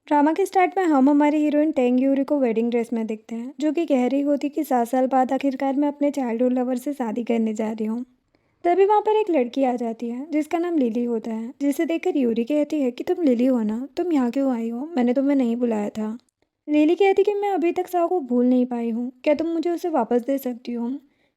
Drama के start में हम हमारी हीरोइन टेंग यूरी को वेडिंग ड्रेस में देखते हैं, जो कि कह रही होती कि 7 साल बाद आखिरकार मैं अपने चाइल्डहुड लवर से शादी करने जा रही हूँ। तभी वहाँ पर एक लड़की आ जाती है जिसका नाम लिली होता है, जिसे देखकर यूरी कहती है कि तुम लिली हो ना, तुम यहाँ क्यों आई हो, मैंने तुम्हें नहीं बुलाया था। लिली कहती कि मैं अभी तक साव को भूल नहीं पाई हूँ, क्या तुम मुझे उसे वापस दे सकती हो।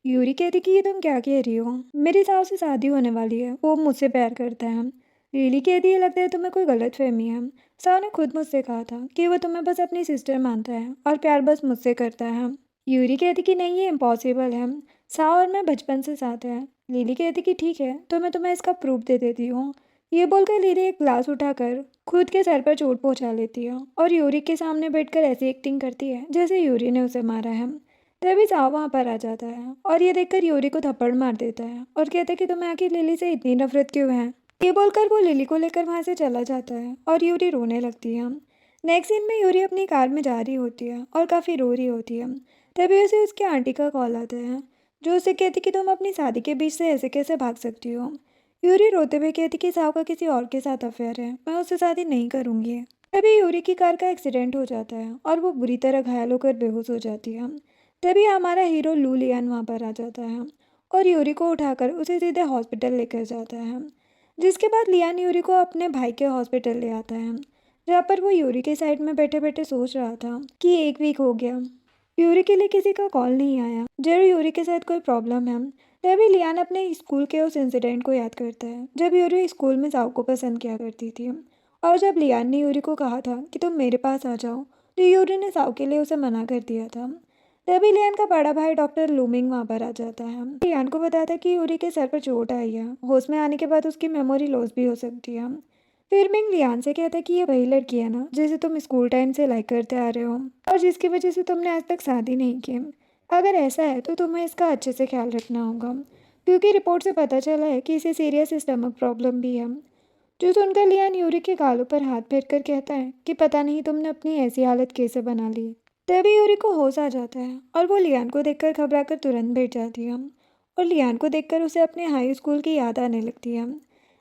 यूरी कहती कि ये तुम क्या कह रही हो, मेरी साव से शादी होने वाली है, वो मुझसे प्यार करता है। लिली कहती है लगता है तुम्हें कोई गलत फहमी है, साव ने खुद मुझसे कहा था कि वो तुम्हें बस अपनी सिस्टर मानता है और प्यार बस मुझसे करता है। यूरी कहती कि नहीं, ये इम्पॉसिबल है, साव और मैं बचपन से साथ हैं। लिली कहती कि ठीक है, तो मैं तुम्हें इसका प्रूफ दे देती हूँ। ये बोलकर लिली एक ग्लास उठाकर खुद के सर पर चोट पहुंचा लेती है और यूरी के सामने बैठकर ऐसी एक्टिंग करती है जैसे यूरी ने उसे मारा है। तभी साव वहाँ पर आ जाता है और ये देखकर यूरी को थप्पड़ मार देता है और कहता है कि तुम्हें आखिर लिली से इतनी नफरत क्यों है। ये बोलकर वो लिली को लेकर वहाँ से चला जाता है और यूरी रोने लगती है। नेक्स्ट सीन में यूरी अपनी कार में जा रही होती है और काफ़ी रो रही होती है। तभी उसे उसके आंटी का कॉल आता है, जो उसे कहती कि तुम अपनी शादी के बीच से ऐसे कैसे भाग सकती हो। यूरी रोते हुए कहती कि साव का किसी और के साथ अफेयर है, मैं उससे शादी नहीं करूँगी। तभी यूरी की कार का एक्सीडेंट हो जाता है और वो बुरी तरह घायल होकर बेहोश हो जाती है। तभी हमारा हीरो लू लियान वहाँ पर आ जाता है और यूरी को उठाकर उसे सीधे हॉस्पिटल लेकर जाता है। जिसके बाद लियान यूरी को अपने भाई के हॉस्पिटल ले आता है, जहाँ पर वो यूरी के साइड में बैठे बैठे सोच रहा था कि 1 वीक हो गया, यूरी के लिए किसी का कॉल नहीं आया, जरूर यूरी के साथ कोई प्रॉब्लम है। तभी लियान अपने स्कूल के उस इंसिडेंट को याद करता है जब यूरी स्कूल में साव को पसंद किया करती थी, और जब लियान ने यूरी को कहा था कि तुम मेरे पास आ जाओ, तो यूरी ने साव के लिए उसे मना कर दिया था। तभी लियान का बड़ा भाई डॉक्टर लूमिंग वहाँ पर आ जाता है। लियान को बताता है कि यूरी के सर पर चोट आई है, होश में आने के बाद उसकी मेमोरी लॉस भी हो सकती है। फिर मिंग लियान से कहता है कि ये वही लड़की है ना जिसे तुम स्कूल टाइम से लाइक करते आ रहे हो और जिसकी वजह से तुमने आज तक शादी नहीं की। अगर ऐसा है तो तुम्हें इसका अच्छे से ख्याल रखना होगा, क्योंकि रिपोर्ट से पता चला है कि इसे सीरियस स्टमक प्रॉब्लम भी है। जो सुनकर लियान यूरी के गालों पर हाथ फेर कर कहता है कि पता नहीं तुमने अपनी ऐसी हालत कैसे बना ली। तभी यूरी को होश आ जाता है और वो लियान को देखकर घबराकर तुरंत बैठ जाती है और लियान को देखकर उसे अपने हाई स्कूल की याद आने लगती है।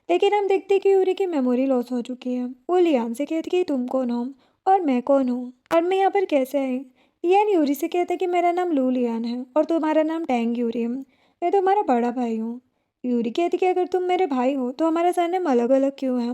लेकिन हम देखते हैं कि यूरी की मेमोरी लॉस हो चुकी है। वो लियान से कहती कि तुम कौन हो और मैं कौन हूँ और मैं यहाँ पर कैसे आई। लियान यूरी से कहता है कि मेरा नाम लू लियान है और तुम्हारा नाम टैंग यूरी है, मैं तुम्हारा बड़ा भाई हूँ। यूरी कहती कि अगर तुम मेरे भाई हो तो हमारा सरनेम अलग अलग क्यों है।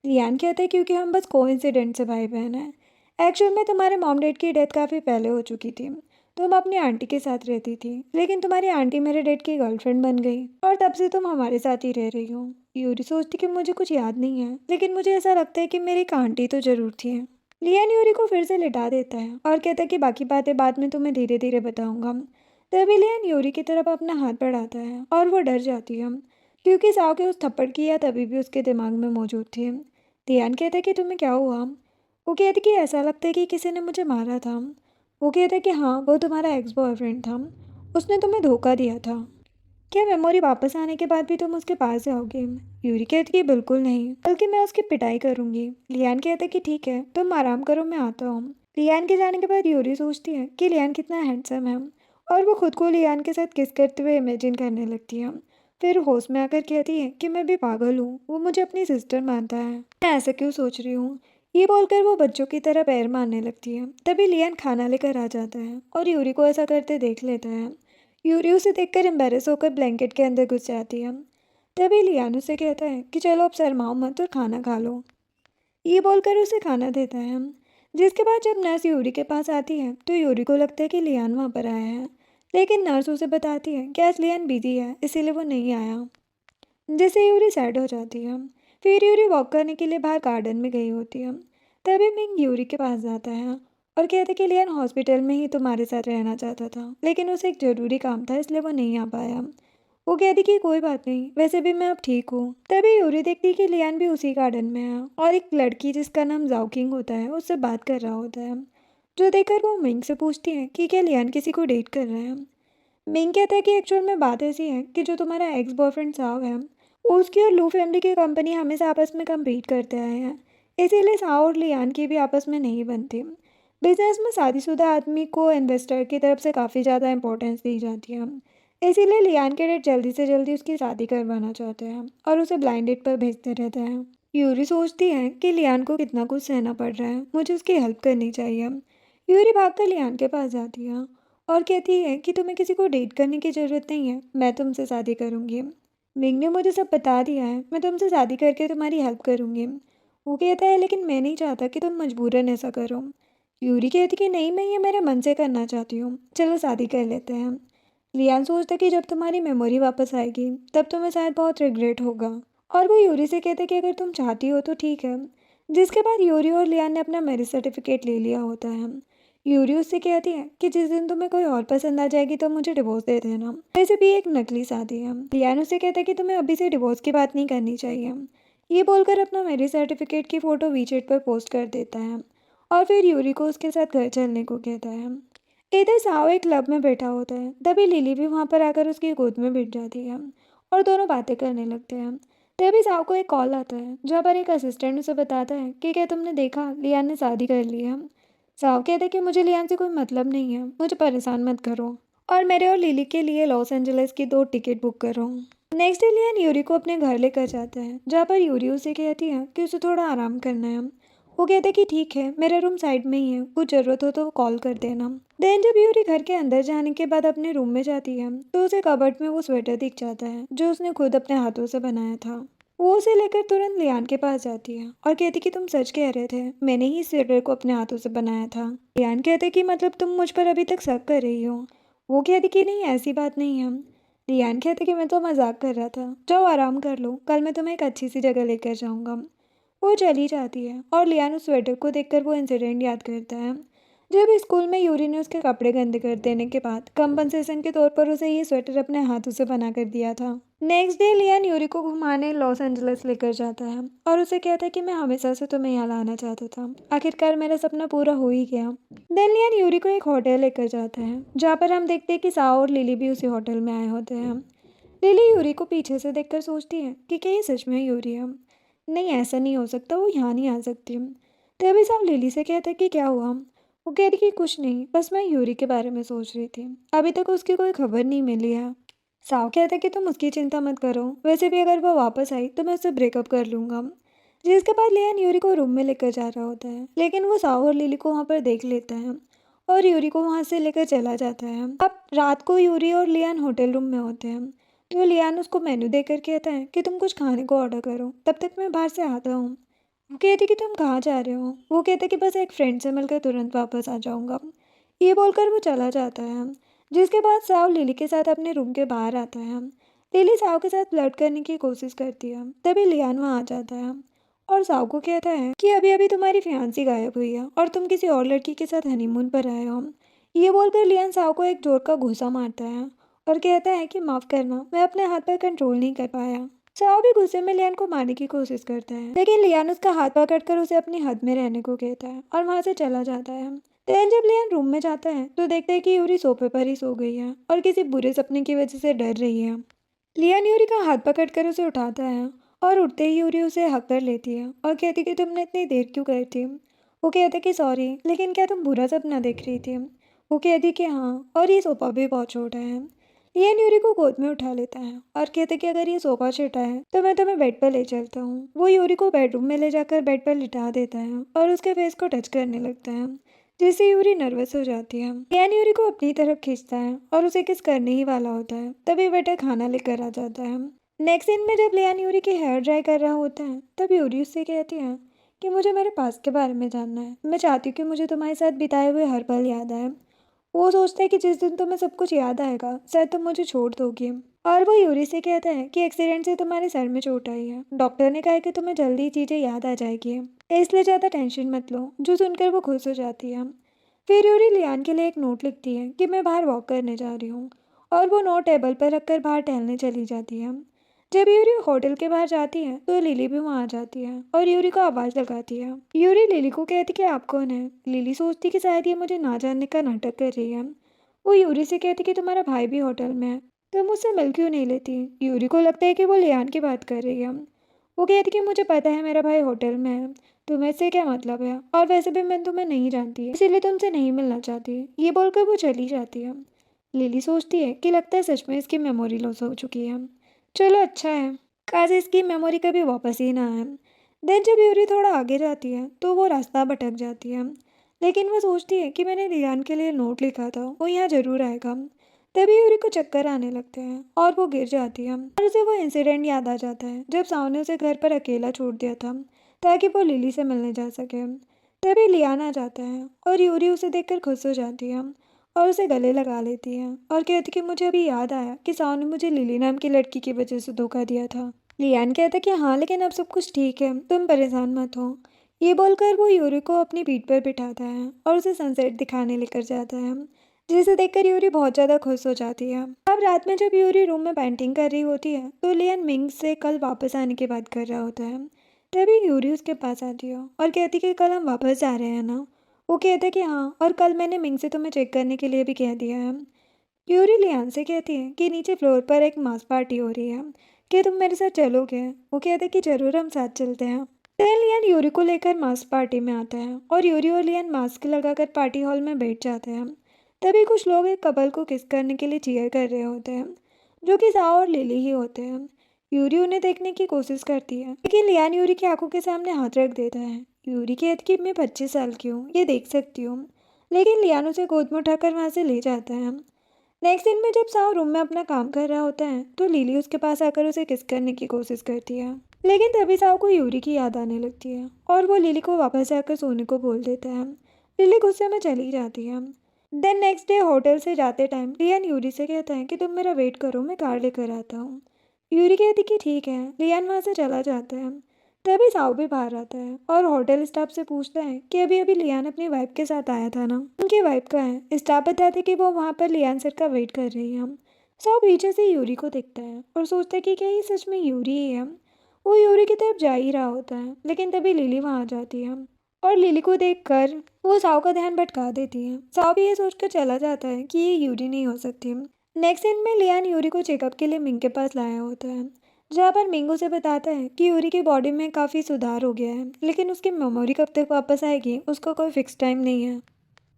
लियान कहता है क्योंकि हम बस कोइंसिडेंट से भाई बहन हैं। एक्चुअल में तुम्हारे मॉम डैड की डेथ काफ़ी पहले हो चुकी थी, तुम अपनी आंटी के साथ रहती थी, लेकिन तुम्हारी आंटी मेरे डैड की गर्लफ्रेंड बन गई और तब से तुम हमारे साथ ही रह रही हो। यूरी सोचती कि मुझे कुछ याद नहीं है, लेकिन मुझे ऐसा लगता है कि मेरी एक आंटी तो जरूर थी। लियान यूरी को फिर से लिटा देता है और कहता है कि बाकी बातें बाद में तुम्हें धीरे धीरे बताऊंगा। तभी लियान यूरी की तरफ अपना हाथ बढ़ाता है और वो डर जाती है, क्योंकि साव के उस थप्पड़ की याद अभी भी उसके दिमाग में मौजूद थी। लियान कहता है कि तुम्हें क्या हुआ। वो कहती कि ऐसा लगता है कि किसी ने मुझे मारा था। वो कहता है कि हाँ, वो तुम्हारा एक्स बॉयफ्रेंड था, उसने तुम्हें धोखा दिया था। क्या मेमोरी वापस आने के बाद भी तुम उसके पास जाओगे। यूरी कहती कि बिल्कुल नहीं, बल्कि मैं उसकी पिटाई करूंगी। लियान कहता कि ठीक है, तुम आराम करो, मैं आता हूँ। लियान के जाने के बाद यूरी सोचती है कि लियान कितना हैंडसम है और वो खुद को लियान के साथ किस करते हुए इमेजिन करने लगती है। फिर होश में आकर कहती है कि मैं भी पागल हूँ, वो मुझे अपनी सिस्टर मानता है, मैं ऐसा क्यों सोच रही हूँ। ये बोलकर वो बच्चों की तरह पैर मारने लगती है। तभी लियान खाना लेकर आ जाता है और यूरी को ऐसा करते देख लेता है। यूरी उसे देखकर एम्बेरस होकर ब्लैंकेट के अंदर घुस जाती है। तभी लियान उसे कहता है कि चलो अब शर्माओ मत और खाना खा लो। ये बोलकर उसे खाना देता है। जिसके बाद जब नर्स यूरी के पास आती है तो यूरी को लगता है कि लियान वहाँ पर आया है, लेकिन नर्स उसे बताती है कि आज लियान बिजी है, इसीलिए वो नहीं आया। जिससे यूरी सैड हो जाती है। फिर यूरी वॉक करने के लिए बाहर गार्डन में गई होती है। तभी मिंग यूरी के पास जाता है और कहते कि लियान हॉस्पिटल में ही तुम्हारे साथ रहना चाहता था, लेकिन उसे एक ज़रूरी काम था इसलिए वो नहीं आ पाया। वो कहती कि कोई बात नहीं, वैसे भी मैं अब ठीक हूँ। तभी यूरी देखती कि लियान भी उसी गार्डन में है और एक लड़की जिसका नाम जाओकिंग होता है उससे बात कर रहा होता है, जो देखकर वो मिंग से पूछती है कि क्या लियान किसी को डेट कर रहा है। मिंग कहता है कि एक्चुअल में बात ऐसी है कि जो तुम्हारा एक्स बॉयफ्रेंड साव है, उसकी और लू फैमिली की कंपनी हमेशा आपस में कम्पीट करते आए हैं, इसीलिए साव और लियान की भी आपस में नहीं बनती। बिजनेस में शादीशुदा आदमी को इन्वेस्टर की तरफ से काफ़ी ज़्यादा इंपॉर्टेंस दी जाती है, इसीलिए लियान के डैड जल्दी से जल्दी उसकी शादी करवाना चाहते हैं और उसे ब्लाइंड डेट पर भेजते रहते हैं। यूरी सोचती है कि लियान को कितना कुछ सहना पड़ रहा है, मुझे उसकी हेल्प करनी चाहिए। यूरी भागकर लियान के पास जाती है और कहती है कि तुम्हें किसी को डेट करने की ज़रूरत नहीं है, मैं तुमसे शादी करूँगी। मिंग ने मुझे सब बता दिया है, मैं तुमसे शादी करके तुम्हारी हेल्प करूँगी। वो कहता है लेकिन मैं नहीं चाहता कि तुम मजबूरन ऐसा करो। यूरी कहती कि नहीं, मैं ये मेरे मन से करना चाहती हूँ, चलो शादी कर लेते हैं। लियान सोचता कि जब तुम्हारी मेमोरी वापस आएगी तब तुम्हें शायद बहुत रिग्रेट होगा, और वो यूरी से कहते कि अगर तुम चाहती हो तो ठीक है। जिसके बाद यूरी और लियान ने अपना मैरिज सर्टिफिकेट ले लिया होता है। यूरी उससे कहती है कि जिस दिन तुम्हें कोई और पसंद आ जाएगी तो मुझे डिवोर्स दे देना, वैसे भी एक नकली शादी है। लियान उससे कहता है कि तुम्हें अभी से डिवोर्स की बात नहीं करनी चाहिए। ये बोलकर अपना मैरिज सर्टिफिकेट की फ़ोटो वीचेट पर पोस्ट कर देता है और फिर यूरी को उसके साथ घर चलने को कहता है। इधर साओ एक क्लब में बैठा होता है, तभी लिली भी वहाँ पर आकर उसकी गोद में बैठ जाती है और दोनों बातें करने लगते हैं। तभी साओ को एक कॉल आता है जहाँ पर एक असिस्टेंट उसे बताता है कि क्या तुमने देखा, लियान ने शादी कर ली है। साओ कहता है कि मुझे लियान से कोई मतलब नहीं है, मुझे परेशान मत करो और मेरे और लिली के लिए लॉस एंजलिस की 2 टिकट बुक करो। नेक्स्ट डे लियान यूरी को अपने घर लेकर जाता है जहाँ पर यूरी उसे कहती है कि उसे थोड़ा आराम करना है। वो कहते कि ठीक है, मेरा रूम साइड में ही है, कुछ ज़रूरत हो तो कॉल कर देना। देन जब यूरी घर के अंदर जाने के बाद अपने रूम में जाती है तो उसे कबर्ड में वो स्वेटर दिख जाता है जो उसने खुद अपने हाथों से बनाया था। वो उसे लेकर तुरंत लियान के पास जाती है और कहती कि तुम सच कह रहे थे, मैंने ही इस स्वेटर को अपने हाथों से बनाया था। लियान कहते कि मतलब तुम मुझ पर अभी तक शक कर रही हो। वो कहती कि नहीं, ऐसी बात नहीं है। लियान कहते कि मैं तो मजाक कर रहा था, जाओ आराम कर लो, कल मैं तुम्हें एक अच्छी सी जगह लेकर जाऊंगा। वो चली जाती है और लियान उस स्वेटर को देखकर वो इंसिडेंट याद करता है जब स्कूल में यूरी ने उसके कपड़े गंदे कर देने के बाद कंपनसेशन के तौर पर उसे ये स्वेटर अपने हाथों से बना कर दिया था। नेक्स्ट डे लियान यूरी को घुमाने लॉस एंजलिस लेकर जाता है और उसे कहता है कि मैं हमेशा से तुम्हें यहाँ लाना चाहता था, आखिरकार मेरा सपना पूरा हो ही गया। देन लियान यूरी को एक होटल लेकर जाता है जहाँ पर हम देखते हैं कि साओ और लिली भी उसी होटल में आए होते हैं। लिली यूरी को पीछे से देखकर सोचती है कि क्या ये सच में यूरी है। नहीं, ऐसा नहीं हो सकता, वो यहाँ नहीं आ सकती। तभी साहब लिली से कहता है कि क्या हुआ। वो कह रही कि कुछ नहीं, बस मैं यूरी के बारे में सोच रही थी, अभी तक उसकी कोई खबर नहीं मिली है। साव कहता है कि तुम उसकी चिंता मत करो, वैसे भी अगर वो वापस आई तो मैं उससे ब्रेकअप कर लूँगा। जिसके बाद लियान यूरी को रूम में लेकर जा रहा होता है, लेकिन वो साव और लिली को वहाँ पर देख लेता है और यूरी को वहाँ से लेकर चला जाता है। अब रात को यूरी और लियान होटल रूम में होते हैं तो लियान उसको मेन्यू देकर कहता है कि तुम कुछ खाने को ऑर्डर करो, तब तक मैं बाहर से आता हूँ। वो कहती कि तुम कहाँ जा रहे हो। वो कहते कि बस एक फ्रेंड से मिलकर तुरंत वापस आ जाऊँगा। ये बोलकर वो चला जाता है। जिसके बाद साव लिली के साथ अपने रूम के बाहर आता है। लिली साव के साथ फ्लर्ट करने की कोशिश करती है, तभी लियान वहाँ आ जाता है और साव को कहता है कि अभी अभी तुम्हारी फियांसी गायब हुई है और तुम किसी और लड़की के साथ हनीमून पर आए हो। ये बोलकर लियान साव को एक जोर का घूंसा मारता है और कहता है कि माफ़ करना, मैं अपने हाथ पर कंट्रोल नहीं कर पाया। साव भी गुस्से में लियान को मारने की कोशिश करता है, लेकिन लियान उसका हाथ पकड़कर उसे अपनी हद में रहने को कहता है और वहाँ से चला जाता है। देन जब लियान रूम में जाता है तो देखता है कि यूरी सोफे पर ही सो गई है और किसी बुरे सपने की वजह से डर रही है। लियान यूरी का हाथ पकड़कर उसे उठाता है और उठते ही यूरी उसे हक कर लेती है और कहती कि तुमने इतनी देर क्यों कर थी। वो कहते कि सॉरी, लेकिन क्या तुम बुरा सपना देख रही थी। वो कहती कि हाँ, और ये सोफा भी बहुत छोटा है। लियान यूरी को गोद में उठा लेता है और कहते कि अगर ये सोफा छोटा है तो मैं तुम्हें बेड पर ले चलता हूँ। वो यूरी को बेडरूम में ले जाकर बेड पर लिटा देता है और उसके फेस को टच करने लगता है, जिससे यूरी नर्वस हो जाती है। लियान यूरी को अपनी तरफ खींचता है और उसे किस करने ही वाला होता है, तभी वेटर खाना लेकर आ जाता है। नेक्स्ट सीन में जब लियान यूरी की हेयर ड्राई कर रहा होता है तब यूरी उससे कहती है कि मुझे मेरे पास्ट के बारे में जानना है, मैं चाहती हूँ कि मुझे तुम्हारे साथ बिताए हुए हर पल याद आए। वो सोचता है कि जिस दिन तुम्हें सब कुछ याद आएगा शायद तुम मुझे छोड़ दोगी। और वो यूरी से कहता है कि एक्सीडेंट से तुम्हारे सर में चोट आई है, डॉक्टर ने कहा है कि तुम्हें जल्दी चीज़ें याद आ जाएगी, इसलिए ज़्यादा टेंशन मत लो। जो सुनकर वो खुश हो जाती है। फिर यूरी लियान के लिए एक नोट लिखती है कि मैं बाहर वॉक करने जा रही हूँ और वो नोट टेबल पर रखकर बाहर टहलने चली जाती है। जब यूरी होटल के बाहर जाती है तो लिली भी वहाँ आ जाती है और यूरी को आवाज़ लगाती है। यूरी लिली को कहती कि आप कौन है। लिली सोचती कि शायद ये मुझे ना जानने का नाटक कर रही है। वो यूरी से कहती कि तुम्हारा भाई भी होटल में है, तो मुझसे मिल क्यों नहीं लेती। यूरी को लगता है कि वो लियान की बात कर रही है। वो कहती कि मुझे पता है मेरा भाई होटल में है, तुम्हें इससे क्या मतलब है, और वैसे भी मैं तुम्हें नहीं जानती, इसीलिए तुमसे नहीं मिलना चाहती। ये बोलकर वो चली जाती है। लिली सोचती है कि लगता है सच में इसकी मेमोरी लॉस हो चुकी है। चलो अच्छा है, काश इसकी मेमोरी कभी वापस ही ना आए। देन जब यूरी थोड़ा आगे जाती है तो वो रास्ता भटक जाती है, लेकिन वो सोचती है कि मैंने लियान के लिए नोट लिखा था, वो यहाँ ज़रूर आएगा। तभी यूरी को चक्कर आने लगते हैं और वो गिर जाती है और उसे वो इंसिडेंट याद आ जाता है जब साव ने उसे घर पर अकेला छोड़ दिया था ताकि वो लिली से मिलने जा सके। तभी लियान आ जाता है और यूरी उसे देखकर खुश हो जाती है और उसे गले लगा लेती है और कहती कि मुझे अभी याद आया कि साव ने मुझे लिली नाम की लड़की की वजह से धोखा दिया था। लियान कहता कि हाँ, लेकिन अब सब कुछ ठीक है, तुम परेशान मत हो। ये बोलकर वो यूरी को अपनी पीठ पर बिठाता है और उसे सनसेट दिखाने लेकर जाता है, जिसे देखकर यूरी बहुत ज़्यादा खुश हो जाती है। अब रात में जब यूरी रूम में पेंटिंग कर रही होती है तो लियान मिंग से कल वापस आने की बात कर रहा होता है। तभी यूरी उसके पास आती है और कहती कि कल हम वापस जा रहे हैं ना। वो कहता कि हाँ, और कल मैंने मिंग से तुम्हें चेक करने के लिए भी कह दिया है। यूरी लियान से कहती है कि नीचे फ्लोर पर एक मांस पार्टी हो रही है, कि तुम मेरे साथ चलोगे। वो कहते हैं कि जरूर, हम साथ चलते हैं। फिर लियान यूरी को लेकर मांस पार्टी में आता है और यूरी और लियान मास्क लगाकर पार्टी हॉल में बैठ जाते हैं। तभी कुछ लोग एक कपल को किस करने के लिए चीयर कर रहे होते हैं, जो कि साओ और लिली ही होते हैं। यूरी उन्हें देखने की कोशिश करती है, लेकिन लियान यूरी की आंखों के सामने हाथ रख देता है। यूरी कहती कि मैं 25 साल की हूँ, ये देख सकती हूँ, लेकिन लियान उसे गोद में उठाकर वहाँ से ले जाता है। नेक्स्ट दिन में जब साव रूम में अपना काम कर रहा होता है तो लिली उसके पास आकर उसे किस करने की कोशिश करती है, लेकिन तभी साव को यूरी की याद आने लगती है और वो लिली को वापस जाकर सोने को बोल देता है। लिली गुस्से में चली जाती है। देन नेक्स्ट डे होटल से जाते टाइम लियान यूरी से कहता है कि तुम मेरा वेट करो, मैं कार लेकर आता हूँ। यूरी कहती कि ठीक है। लियान वहाँ से चला जाता है। तभी साव भी बाहर आता है और होटल स्टाफ से पूछता है कि अभी अभी लियान अपनी वाइफ के साथ आया था ना, उनकी वाइफ का है। स्टाफ बताते कि वो वहाँ पर लियान सर का वेट कर रही है। साव पीछे से यूरी को देखता है और सोचता है कि क्या ये सच में यूरी ही है। वो यूरी की तरफ जा ही रहा होता है, लेकिन तभी लिली वहाँ आ जाती है और लिली को देखकर वो साव का ध्यान भटका देती है। साव भी ये सोचकर चला जाता है कि ये यूरी नहीं हो सकती। नेक्स्ट सीन में लियान यूरी को चेकअप के लिए मिंग के पास लाया होता है, जहाँ पर मिंग उसे बताता है कि यूरी की बॉडी में काफ़ी सुधार हो गया है, लेकिन उसकी मेमोरी कब तक वापस आएगी उसका कोई फिक्स टाइम नहीं है।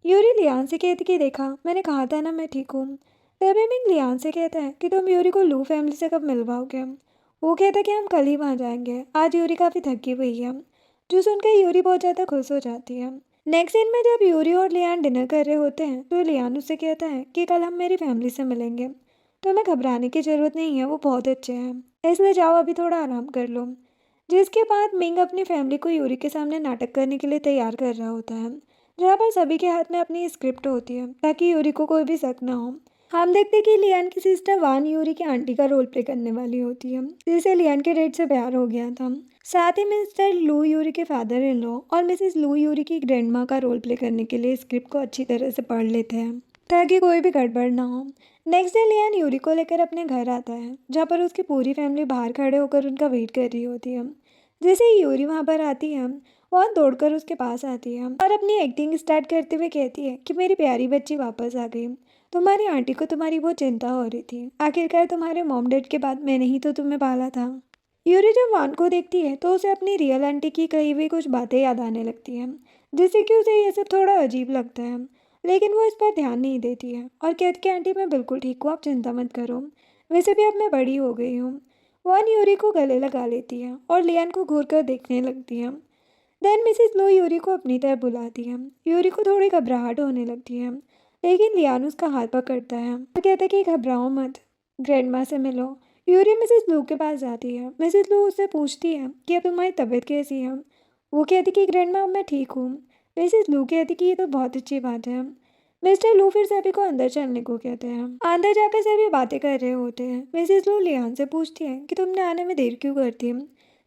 यूरी लियान से कहती कि देखा, मैंने कहा था ना मैं ठीक हूँ। तभी मिंग लियान से कहता है कि तुम यूरी को लू फैमिली से कब मिलवाओगे। वो कहता है कि हम कल ही वहाँ जाएंगे, आज यूरी काफ़ी थकी हुई है। जो सुनकर यूरी बहुत ज़्यादा खुश हो जाती है। नेक्स्ट सीन में जब यूरी और लियान डिनर कर रहे होते हैं तो लियान उससे कहता है कि कल हम मेरी फैमिली से मिलेंगे, तुम्हें घबराने की ज़रूरत नहीं है, वो बहुत अच्छे हैं, इसलिए जाओ अभी थोड़ा आराम कर लो। जिसके बाद मिंग अपनी फैमिली को यूरी के सामने नाटक करने के लिए तैयार कर रहा होता है, जहाँ पर सभी के हाथ में अपनी स्क्रिप्ट होती है ताकि यूरी को कोई भी शक ना हो। हम देखते हैं कि लियान की सिस्टर वान यूरी की आंटी का रोल प्ले करने वाली होती है, जिसे लियान के डैड से प्यार हो गया था। साथ ही मिस्टर लू यूरी के फादर इन लॉ और मिसेस लू यूरी की ग्रैंड माँ का रोल प्ले करने के लिए स्क्रिप्ट को अच्छी तरह से पढ़ लेते हैं ताकि कोई भी गड़बड़ ना हो। नेक्स्ट डे लियान यूरी को लेकर अपने घर आता है, जहाँ पर उसकी पूरी फैमिली बाहर खड़े होकर उनका वेट कर रही होती है। जैसे ही यूरी वहाँ पर आती है, वह दौड़कर उसके पास आती है और अपनी एक्टिंग स्टार्ट करते हुए कहती है कि मेरी प्यारी बच्ची वापस आ गई। तुम्हारी आंटी को तुम्हारी बहुत चिंता हो रही थी, आखिरकार तुम्हारे मॉम डैड के बाद मैंने ही तो तुम्हें पाला था। यूरी जब वान को देखती है तो उसे अपनी रियल आंटी की कही हुई कुछ बातें याद आने लगती हैं, जिससे कि उसे ये सब थोड़ा अजीब लगता है, लेकिन वो इस पर ध्यान नहीं देती है और कहती कि आंटी मैं बिल्कुल ठीक हूँ, आप चिंता मत करो, वैसे भी अब मैं बड़ी हो गई हूँ। वान यूरी को गले लगा लेती है और लियान को घूर कर देखने लगती है। देन मिसेस लो यूरी को अपनी तरफ बुलाती है। यूरी को थोड़ी घबराहट होने लगती है, लेकिन लियान उसका हाथ पकड़ता है और कहता है कि घबराओ मत, ग्रैंड माँ से मिलो। यूरी मिसेस लू के पास जाती है। मिसेस लू उससे पूछती है कि अब तुम्हारी तबीयत कैसी है। वो कहती कि ग्रैंड माँ मैं ठीक हूँ। मिसेस लू कहती कि ये तो बहुत अच्छी बात है। मिस्टर लू फिर सभी को अंदर चलने को कहते हैं। अंदर जाकर सभी बातें कर रहे होते हैं। मिसेस लू लियान से पूछती है कि तुमने आने में देर क्यों करती है।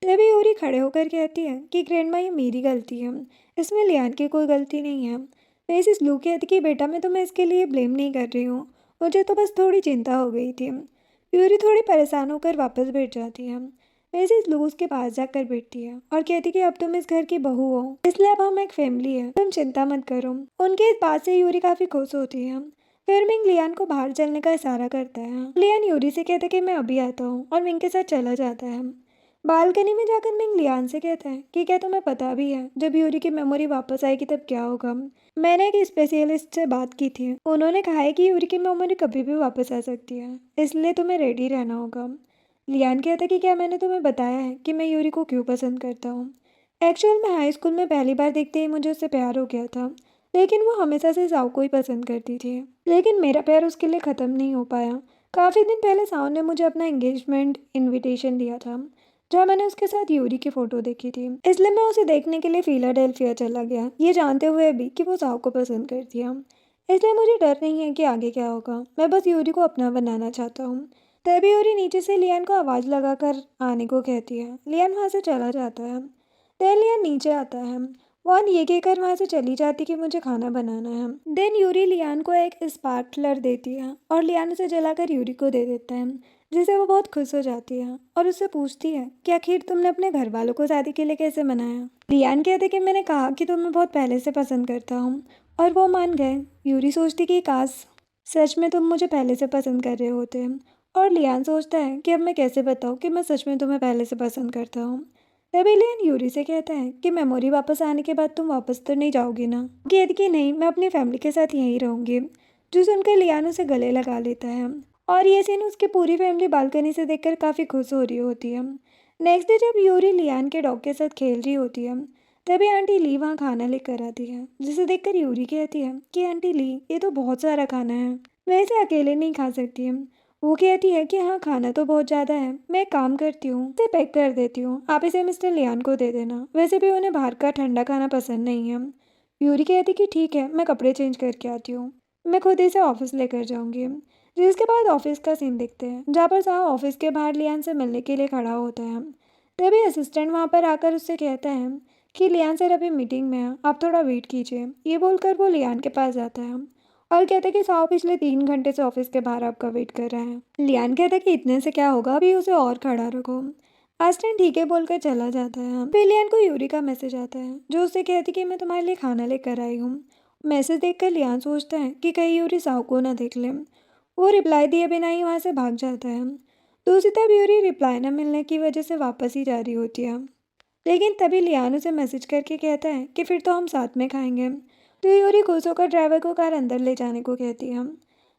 तभी यूरी खड़े होकर कहती है कि ग्रैंड माँ ये मेरी गलती है, इसमें लियान की कोई गलती नहीं है। मिसेस लू कहती कि बेटा मैं तुम्हें इसके लिए ब्लेम नहीं कर रही हूँ, मुझे तो बस थोड़ी चिंता हो गई थी। यूरी थोड़ी परेशान होकर वापस बैठ जाती है। मिसेस लू उसके पास जाकर बैठती है और कहती कि अब तुम इस घर की बहू हो, इसलिए अब हम एक फैमिली है, तुम चिंता मत करो। उनके इस बात से यूरी काफ़ी खुश होती है। फिर मिंग लियान को बाहर चलने का इशारा करता है। लियान यूरी से कहता है कि मैं अभी आता हूँ और मिंग के साथ चला जाता है। बालकनी में जाकर मिंग लियान से कहता है कि क्या तुम्हें पता भी है जब यूरी की मेमोरी वापस आएगी तब क्या होगा। मैंने एक स्पेशलिस्ट से बात की थी, उन्होंने कहा है कि यूरी की मेमोरी कभी भी वापस आ सकती है, इसलिए तुम्हें रेडी रहना होगा। लियान कहता है कि क्या मैंने तुम्हें बताया है कि मैं यूरी को क्यों पसंद करता हूँ। एक्चुअल में हाई स्कूल में पहली बार देखते ही मुझे उससे प्यार हो गया था, लेकिन वो हमेशा से साव को ही पसंद करती थी। लेकिन मेरा प्यार उसके लिए ख़त्म नहीं हो पाया। काफ़ी दिन पहले साव ने मुझे अपना एंगेजमेंट इनविटेशन दिया था, जहाँ मैंने उसके साथ यूरी की फ़ोटो देखी थी। इसलिए मैं उसे देखने के लिए फिलाडेल्फिया चला गया, ये जानते हुए भी कि वो साव को पसंद करती है। इसलिए मुझे डर नहीं है कि आगे क्या होगा। मैं बस यूरी को अपना बनाना चाहता हूँ। तभी यूरी नीचे से लियान को आवाज़ लगाकर आने को कहती है। लियान वहाँ से चला जाता है। लियान नीचे आता है। वॉन ये कहकर वहाँ से चली जाती कि मुझे खाना बनाना है। देन यूरी लियान को एक स्पार्कलर देती है और लियान उसे जलाकर यूरी को दे देता है, जिससे वो बहुत खुश हो जाती है और उससे पूछती है कि आखिर तुमने अपने घर वालों को शादी के लिए कैसे मनाया। लियान कहते कि मैंने कहा कि तुम्हें बहुत पहले से पसंद करता हूँ और वो मान गए। यूरी सोचती कि काश सच में तुम मुझे पहले से पसंद कर रहे होते। और लियान सोचता है कि अब मैं कैसे बताऊँ कि मैं सच में तुम्हें पहले से पसंद करता हूँ। तभी लियान यूरी से कहता है कि मेमोरी वापस आने के बाद तुम वापस तो नहीं जाओगी ना। कहती कि नहीं, मैं अपनी फैमिली के साथ यहीं रहूंगी। जो सुनकर लियान उसे गले लगा लेता है और ये सीन उसकी पूरी फैमिली बालकनी से देखकर काफ़ी खुश हो रही होती है। नेक्स्ट डे जब यूरी लियान के डॉग के साथ खेल रही होती है, तभी आंटी ली वहाँ खाना लेकर आती है, जिसे देखकर यूरी कहती है कि आंटी ली, ये तो बहुत सारा खाना है, मैं इसे अकेले नहीं खा सकती। वो कहती है कि हाँ, खाना तो बहुत ज़्यादा है, मैं एक काम करती हूँ, इसे पैक कर देती हूँ, आप इसे मिस्टर लियान को दे देना, वैसे भी उन्हें बाहर का ठंडा खाना पसंद नहीं है। यूरी कहती कि ठीक है, मैं कपड़े चेंज करके आती हूँ, मैं खुद इसे ऑफिस लेकर जाऊँगी। जिसके बाद ऑफिस का सीन देखते हैं, जहाँ पर साहब ऑफिस के बाहर लियान से मिलने के लिए खड़ा होता है। तभी असिस्टेंट वहाँ पर आकर उससे कहता है कि लियान सर अभी मीटिंग में है, आप थोड़ा वेट कीजिए। ये बोलकर वो लियान के पास जाता है और कहता है कि साहब पिछले 3 घंटे से ऑफिस के बाहर आपका वेट कर रहा है। लियान कहता है कि इतने से क्या होगा, अभी उसे और खड़ा रखो। असिस्टेंट ठीक है बोलकर चला जाता है। फिर लियान को यूरी का मैसेज आता है, जो उससे कहती कि मैं तुम्हारे लिए खाना लेकर आई हूँ। मैसेज देखकर लियान सोचता है कि कहीं यूरी साहब को ना देख ले। वो रिप्लाई दिए बिना ही वहाँ से भाग जाता है। दूसरी तरफ यूरी रिप्लाई न मिलने की वजह से वापस ही जा रही होती है, लेकिन तभी लियान उसे मैसेज करके कहता है कि फिर तो हम साथ में खाएंगे। तो यूरी खुश होकर ड्राइवर को कार अंदर ले जाने को कहती है।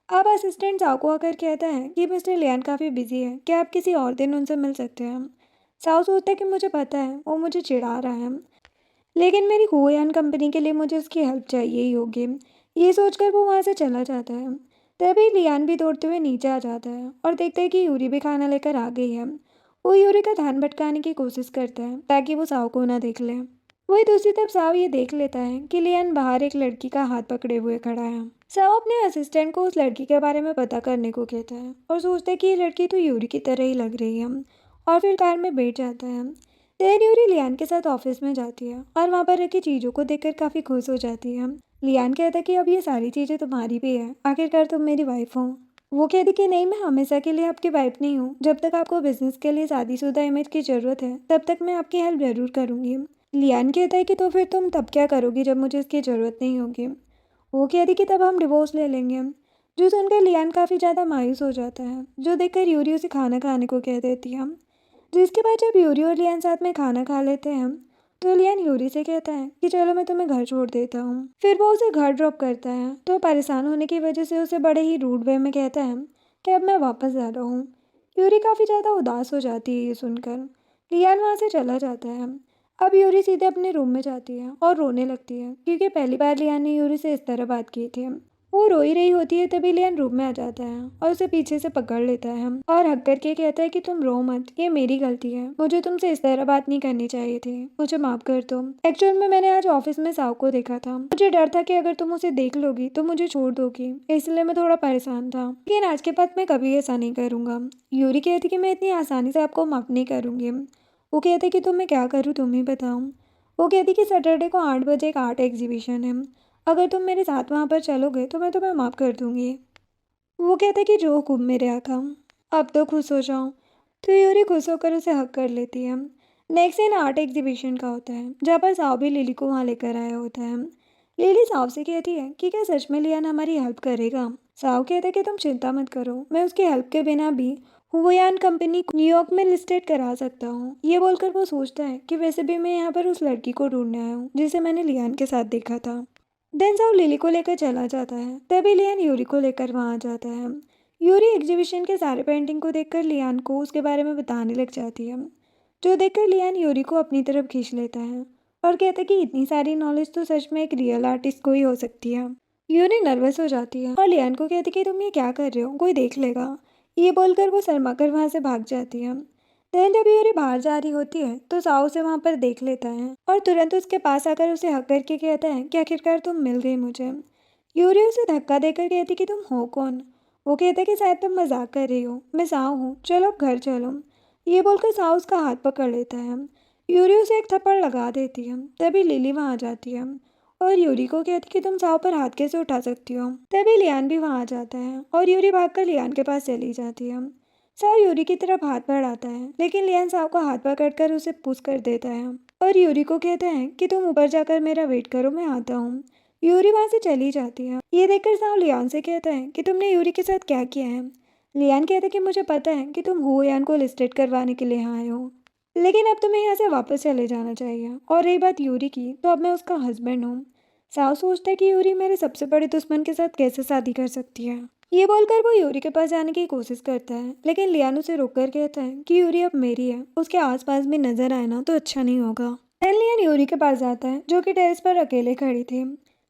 अब असिस्टेंट साव को आकर कहता है कि मिस्टर लियान काफ़ी बिजी है, क्या आप किसी और दिन उनसे मिल सकते हैं। साव सोचता है कि मुझे पता है वो मुझे चिढ़ा रहा है, लेकिन मेरी हुआन कंपनी के लिए मुझे उसकी हेल्प चाहिए ही होगी। ये सोचकर वो वहाँ से चला जाता है। तभी लियान भी दौड़ते हुए नीचे आ जाता है और देखता है कि यूरी भी खाना लेकर आ गई है। वो यूरी का ध्यान भटकाने की कोशिश करता है ताकि वो साव को ना देख ले। वही दूसरी तरफ साव ये देख लेता है कि लियान बाहर एक लड़की का हाथ पकड़े हुए खड़ा है। साव अपने असिस्टेंट को उस लड़की के बारे में पता करने को कहता है और सोचता है कि ये लड़की तो यूरी की तरह ही लग रही है, और फिर कार में बैठ जाता है। देन यूरी लियान के साथ ऑफिस में जाती है और वहाँ पर रखी चीज़ों को देखकर काफ़ी खुश हो जाती है। लियान कहता है कि अब ये सारी चीज़ें तुम्हारी भी है, आखिरकार तुम मेरी वाइफ हो। वो कहती कि नहीं, मैं हमेशा के लिए आपकी वाइफ नहीं हूँ, जब तक आपको बिजनेस के लिए शादीशुदा इमेज की ज़रूरत है तब तक मैं आपकी हेल्प ज़रूर करूँगी। लियान कहता है कि तो फिर तुम तब क्या करोगी जब मुझे इसकी ज़रूरत नहीं होगी। वो कहती कि तब हम डिवोर्स ले लेंगे। जो सुनकर लियान काफ़ी ज़्यादा मायूस हो जाता है, जो देखकर यूरी उसे खाना खाने को कह देती है। जिसके बाद जब यूरी और लियान साथ में खाना खा लेते हैं, तो लियान यूरी से कहता है कि चलो मैं तुम्हें घर छोड़ देता हूँ। फिर वो उसे घर ड्रॉप करता है, तो परेशान होने की वजह से उसे बड़े ही रूड वे में कहता है कि अब मैं वापस जा रहा हूँ। यूरी काफ़ी ज़्यादा उदास हो जाती है ये सुनकर। लियान वहाँ से चला जाता है। अब यूरी सीधे अपने रूम में जाती है और रोने लगती है, क्योंकि पहली बार लियान ने यूरी से इस तरह बात की थी। वो रो ही रही होती है, तभी लियान रूम में आ जाता है और उसे पीछे से पकड़ लेता है और हक करके कहता है कि तुम रो मत, ये मेरी गलती है, मुझे तुमसे इस तरह बात नहीं करनी चाहिए थी, मुझे माफ कर दो। एक्चुअल में मैंने आज ऑफिस में साव को देखा था, मुझे डर था कि अगर तुम उसे देख लोगी तो मुझे छोड़ दोगी, इसलिए मैं थोड़ा परेशान था, लेकिन आज के बाद मैं कभी ऐसा नहीं करूँगा। यूरी कहती कि मैं इतनी आसानी से आपको माफ नहीं करूँगी। वो कहते कि तो मैं क्या करूँ, तुम ही बताओ। वो कहती कि सैटरडे को 8 बजे एक आर्ट एग्जीबिशन है, अगर तुम मेरे साथ वहाँ पर चलोगे तो मैं तुम्हें माफ़ कर दूँगी। वो कहता कि जो हुक्म मेरे आका, अब तो खुश हो जाओ। तो यूरी खुश होकर उसे हक कर लेती है। नेक्स्ट सीन आर्ट एग्जीबिशन का होता है, जहाँ पर साव भी लिली को वहाँ लेकर आया होता है। लिली साव से कहती है कि क्या सच में लियान हमारी हेल्प करेगा। साव कहता है कि तुम चिंता मत करो, मैं उसकी हेल्प के बिना भी हुआन कंपनी को न्यूयॉर्क में लिस्टेड करा सकता हूँ। ये बोलकर वो सोचता है कि वैसे भी मैं यहाँ पर उस लड़की को ढूंढने आया हूँ जिसे मैंने लियान के साथ देखा था। देन साव लिली को लेकर चला जाता है, तभी लियान यूरी को लेकर वहाँ आ जाता है। यूरी एग्जीबिशन के सारे पेंटिंग को देखकर लियान को उसके बारे में बताने लग जाती है। जो देखकर लियान यूरी को अपनी तरफ खींच लेता है और कहता है कि इतनी सारी नॉलेज तो सच में एक रियल आर्टिस्ट को ही हो सकती है। यूरी नर्वस हो जाती है और लियान को कहती है कि तुम ये क्या कर रहे हो, कोई देख लेगा। ये बोलकर वो शर्मा कर वहाँ से भाग जाती है। देन जब यूरी बाहर जा रही होती है तो साओ उसे वहाँ पर देख लेता है और तुरंत उसके पास आकर उसे हक करके कहता है कि आखिरकार तुम मिल गई मुझे। यूरी उसे धक्का देकर कहती कि तुम हो कौन। वो कहता है कि शायद तुम मजाक कर रही हो, मैं साओ हूँ, चलो अब घर चलो। ये बोलकर साओ उसका हाथ पकड़ लेता है। यूरी उसे एक थप्पड़ लगा देती है। तभी लिली वहाँ आ जाती है और यूरी को कहती कि तुम साओ पर हाथ कैसे उठा सकती हो। तभी लियान भी वहाँ आ जाता है और यूरी भागकर लियान के पास चली जाती है। साओ यूरी की तरफ हाथ बढ़ाता है लेकिन लियान साओ का हाथ पकड़कर उसे पुश कर देता है और यूरी को कहता है कि तुम ऊपर जाकर मेरा वेट करो, मैं आता हूँ। यूरी वहाँ से चली जाती है। ये देखकर साओ लियान से कहता है कि तुमने यूरी के साथ क्या किया है। लियान कहता है कि मुझे पता है कि तुम हु यान को लिस्टेड करवाने के लिए यहाँ आए हो, लेकिन अब तुम्हें यहाँ से वापस चले जाना चाहिए। और रही बात यूरी की, तो अब मैं उसका हस्बैंड हूँ। साओ सोचता है कि यूरी मेरे सबसे बड़े दुश्मन के साथ कैसे शादी कर सकती है। ये बोलकर वो यूरी के पास जाने की कोशिश करता है लेकिन लियान उसे रोककर कहता है कि यूरी अब मेरी है, उसके आसपास भी नजर आए ना तो अच्छा नहीं होगा। फिर लियान यूरी के पास जाता है जो कि टेरेस पर अकेले खड़ी थी।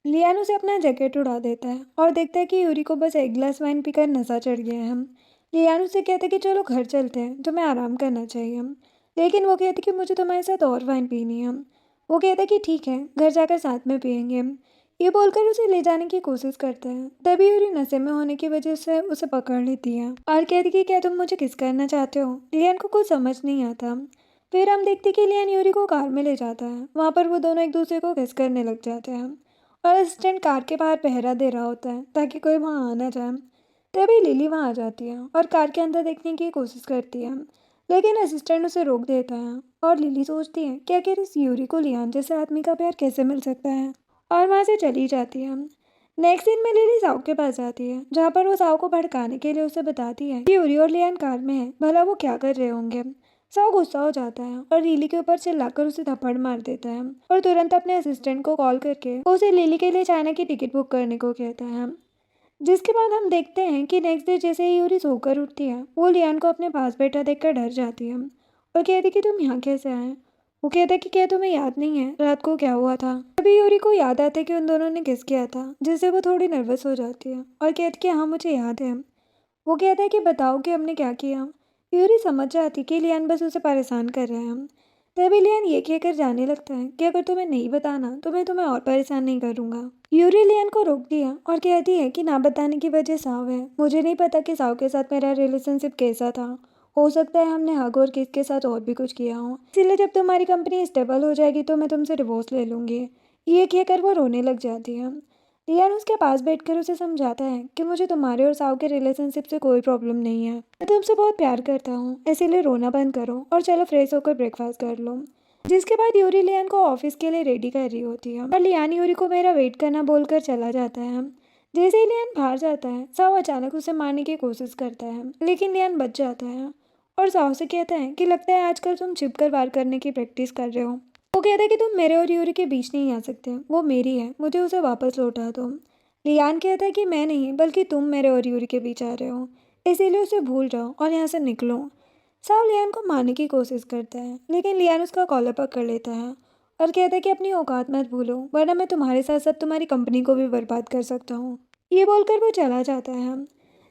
लियान उसे अपना जैकेट उड़ा देता है और देखता है कि यूरी को बस एक गिलास वाइन पीकर नशा चढ़ गया है। लियान उसे कहता है कि चलो घर चलते हैं, तुम्हें आराम करना चाहिए। लेकिन वो कहती कि मुझे तुम्हारे साथ और वाइन पीनी है। वो कहता है कि ठीक है, घर जाकर साथ में पियेंगे। ये बोलकर उसे ले जाने की कोशिश करता है। तभी यूरी नशे में होने की वजह से उसे पकड़ लेती है और कहती कि क्या तुम मुझे किस करना चाहते हो। लियान को कुछ समझ नहीं आता। फिर हम देखते कि लियान यूरी को कार में ले जाता है। वहाँ पर वो दोनों एक दूसरे को किस करने लग जाते हैं और असिस्टेंट कार के बाहर पहरा दे रहा होता है ताकि कोई वहाँ आ ना जाए। तभी लिली वहाँ आ जाती है और कार के अंदर देखने की कोशिश करती है लेकिन असिस्टेंट उसे रोक देता है और लिली सोचती है कि आखिर इस यूरी को लियान जैसे आदमी का प्यार कैसे मिल सकता है और वहाँ से चली जाती है। नेक्स्ट सीन में लिली साओ के पास जाती है जहाँ पर वो साओ को भड़काने के लिए उसे बताती है कि यूरी और लियान कार में है, भला वो क्या कर रहे होंगे। साओ गुस्सा हो जाता है और लिली के ऊपर चिल्लाकर उसे थप्पड़ मार देता है और तुरंत अपने असिस्टेंट को कॉल करके उसे लिली के लिए चाइना की टिकट बुक करने को कहता है। जिसके बाद हम देखते हैं कि नेक्स्ट डे जैसे ही यूरी सोकर उठती है वो लियान को अपने पास बैठा देखकर डर जाती है और कहती कि तुम यहाँ कैसे आए। वो कहता है कि क्या तुम्हें याद नहीं है रात को क्या हुआ था। तभी यूरी को याद आता है कि उन दोनों ने किस किया था, जिससे वो थोड़ी नर्वस हो जाती है और कहती कि हाँ मुझे याद है। वो कहता है कि बताओ कि हमने क्या किया। यूरी समझ जाती कि लियान बस उसे परेशान कर रहे हैं। तभी लियान ये कहकर जाने लगता है कि अगर तुम्हें नहीं बताना तो मैं तुम्हें और परेशान नहीं करूंगा। यूरी लियान को रोकती है और कहती है कि ना बताने की वजह साव है। मुझे नहीं पता कि साव के साथ मेरा रिलेशनशिप कैसा था, हो सकता है हमने हग और किस के साथ और भी कुछ किया हो, इसीलिए जब तुम्हारी कंपनी स्टेबल हो जाएगी तो मैं तुमसे डिवोर्स ले लूंगी। ये कहकर वो रोने लग जाती है। लियान उसके पास बैठकर उसे समझाता है कि मुझे तुम्हारे और साव के रिलेशनशिप से कोई प्रॉब्लम नहीं है, मैं तुमसे बहुत प्यार करता हूँ, इसीलिए रोना बंद करो और चलो फ्रेश होकर ब्रेकफास्ट कर लो। जिसके बाद यूरी लियान को ऑफिस के लिए रेडी कर रही होती है और लियान यूरी को मेरा वेट करना बोलकर चला जाता है। जैसे ही लियान बाहर जाता है साव अचानक उसे मारने की कोशिश करता है लेकिन लियान बच जाता है और साव से कहता है कि लगता है आजकल तुम छिपकर वार करने की प्रैक्टिस कर रहे हो। वो कहता है कि तुम मेरे और यूरी के बीच नहीं आ सकते, वो मेरी है, मुझे उसे वापस लौटा दो। लियान कहता है कि मैं नहीं बल्कि तुम मेरे और यूरी के बीच आ रहे हो, इसीलिए उसे भूल जाओ और यहाँ से निकलो। साव लियान को मारने की कोशिश करता है लेकिन लियान उसका कॉलर पकड़ लेता है और कहता है कि अपनी औकात मत भूलो वरना मैं तुम्हारे साथ साथ तुम्हारी कंपनी को भी बर्बाद कर सकता हूँ। ये बोलकर वो चला जाता है।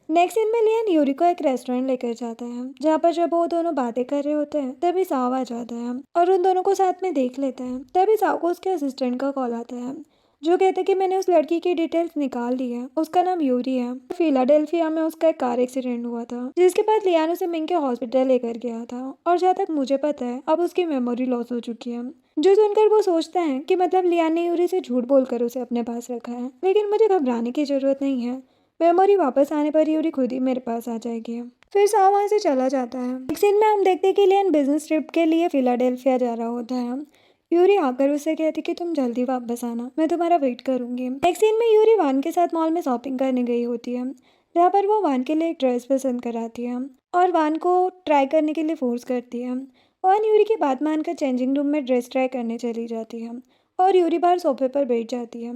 नेक्स्ट सीन में लियान यूरी को एक रेस्टोरेंट लेकर जाता है जहाँ पर जब वो दोनों बातें कर रहे होते हैं तभी साव आ जाता है और उन दोनों को साथ में देख लेता है। तभी साव को उसके असिस्टेंट का कॉल आता है जो कहता है कि मैंने उस लड़की की डिटेल्स निकाल ली है, उसका नाम यूरी है, फिलाडेल्फिया में उसका एक कार एक्सीडेंट हुआ था जिसके बाद लियान उसे मिंग के हॉस्पिटल लेकर गया था और जहाँ तक मुझे पता है अब उसकी मेमोरी लॉस हो चुकी है। जो सुनकर वो सोचता है कि मतलब लियान ने यूरी से झूठ बोलकर उसे अपने पास रखा है, लेकिन मुझे घबराने की जरूरत नहीं है, मेमोरी वापस आने पर यूरी खुद ही मेरे पास आ जाएगी। फिर साव वहाँ से चला जाता है। एक सीन में हम देखते हैं कि लियान बिजनेस ट्रिप के लिए फिलाडेल्फिया जा रहा होता है। यूरी आकर उससे कहती कि तुम जल्दी वापस आना, मैं तुम्हारा वेट करूंगी। एक सीन में यूरी वान के साथ मॉल में शॉपिंग करने गई होती है जहाँ पर वो वान के लिए एक ड्रेस पसंद कराती है और वान को ट्राई करने के लिए फोर्स करती है। वान यूरी की बात मानकर चेंजिंग रूम में ड्रेस ट्राई करने चली जाती है और यूरी बाहर सोफे पर बैठ जाती है।